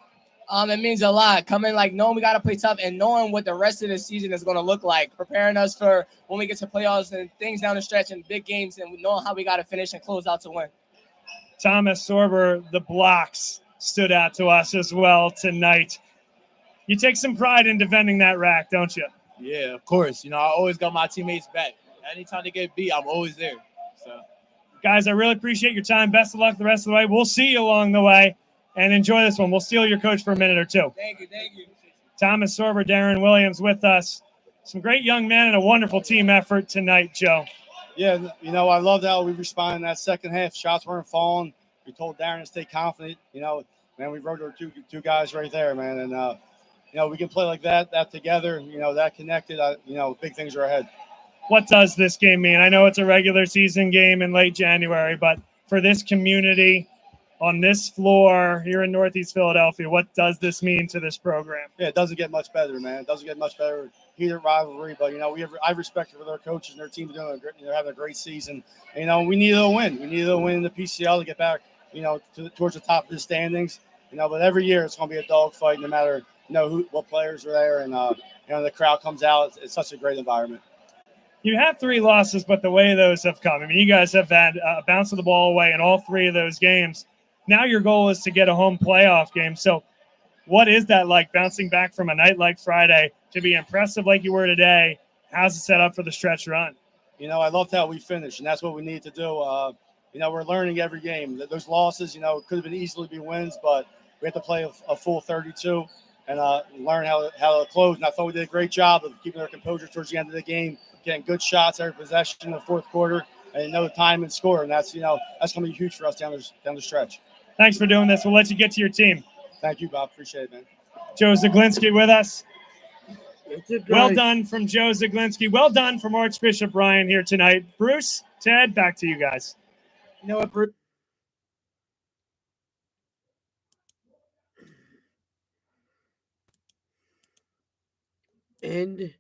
It means a lot. Coming, knowing we got to play tough and knowing what the rest of the season is going to look like, preparing us for when we get to playoffs and things down the stretch and big games, and knowing how we got to finish and close out to win. Thomas Sorber, the blocks stood out to us as well tonight. You take some pride in defending that rack, don't you? Yeah, of course. I always got my teammates back. Anytime they get beat, I'm always there. So, guys, I really appreciate your time. Best of luck the rest of the way. We'll see you along the way, and enjoy this one. We'll steal your coach for a minute or 2. Thank you. Thomas Sorber, Darren Williams with us. Some great young men and a wonderful team effort tonight, Joe. Yeah, I loved how we responded in that second half. Shots weren't falling. We told Darren to stay confident. Man, we wrote our two guys right there, man. And, we can play like that together, that connected. Big things are ahead. What does this game mean? I know it's a regular season game in late January, but for this community on this floor here in Northeast Philadelphia, what does this mean to this program? Yeah, it doesn't get much better, man. It doesn't get much better. Heated rivalry, but I have respect for their coaches and their team doing they're having a great season. And, we needed a win. We needed a win in the PCL to get back, towards the top of the standings. But every year it's going to be a dogfight, no matter what players are there, and the crowd comes out. It's such a great environment. You have 3 losses, but the way those have come, I mean, you guys have had a bounce of the ball away in all 3 of those games. Now your goal is to get a home playoff game. So what is that like, bouncing back from a night like Friday to be impressive like you were today? How's it set up for the stretch run? I loved how we finished, and that's what we need to do. We're learning every game. Those losses, could have been easily be wins, but we have to play a full 32 and learn how to close. And I thought we did a great job of keeping our composure towards the end of the game, getting good shots every possession in the fourth quarter, and the time and score. And that's going to be huge for us down the stretch. Thanks for doing this. We'll let you get to your team. Thank you, Bob. Appreciate it, man. Joe Zaglinski with us. It, well done from Joe Zaglinski. Well done from Archbishop Ryan here tonight. Bruce, Ted, back to you guys. You know what, Bruce? And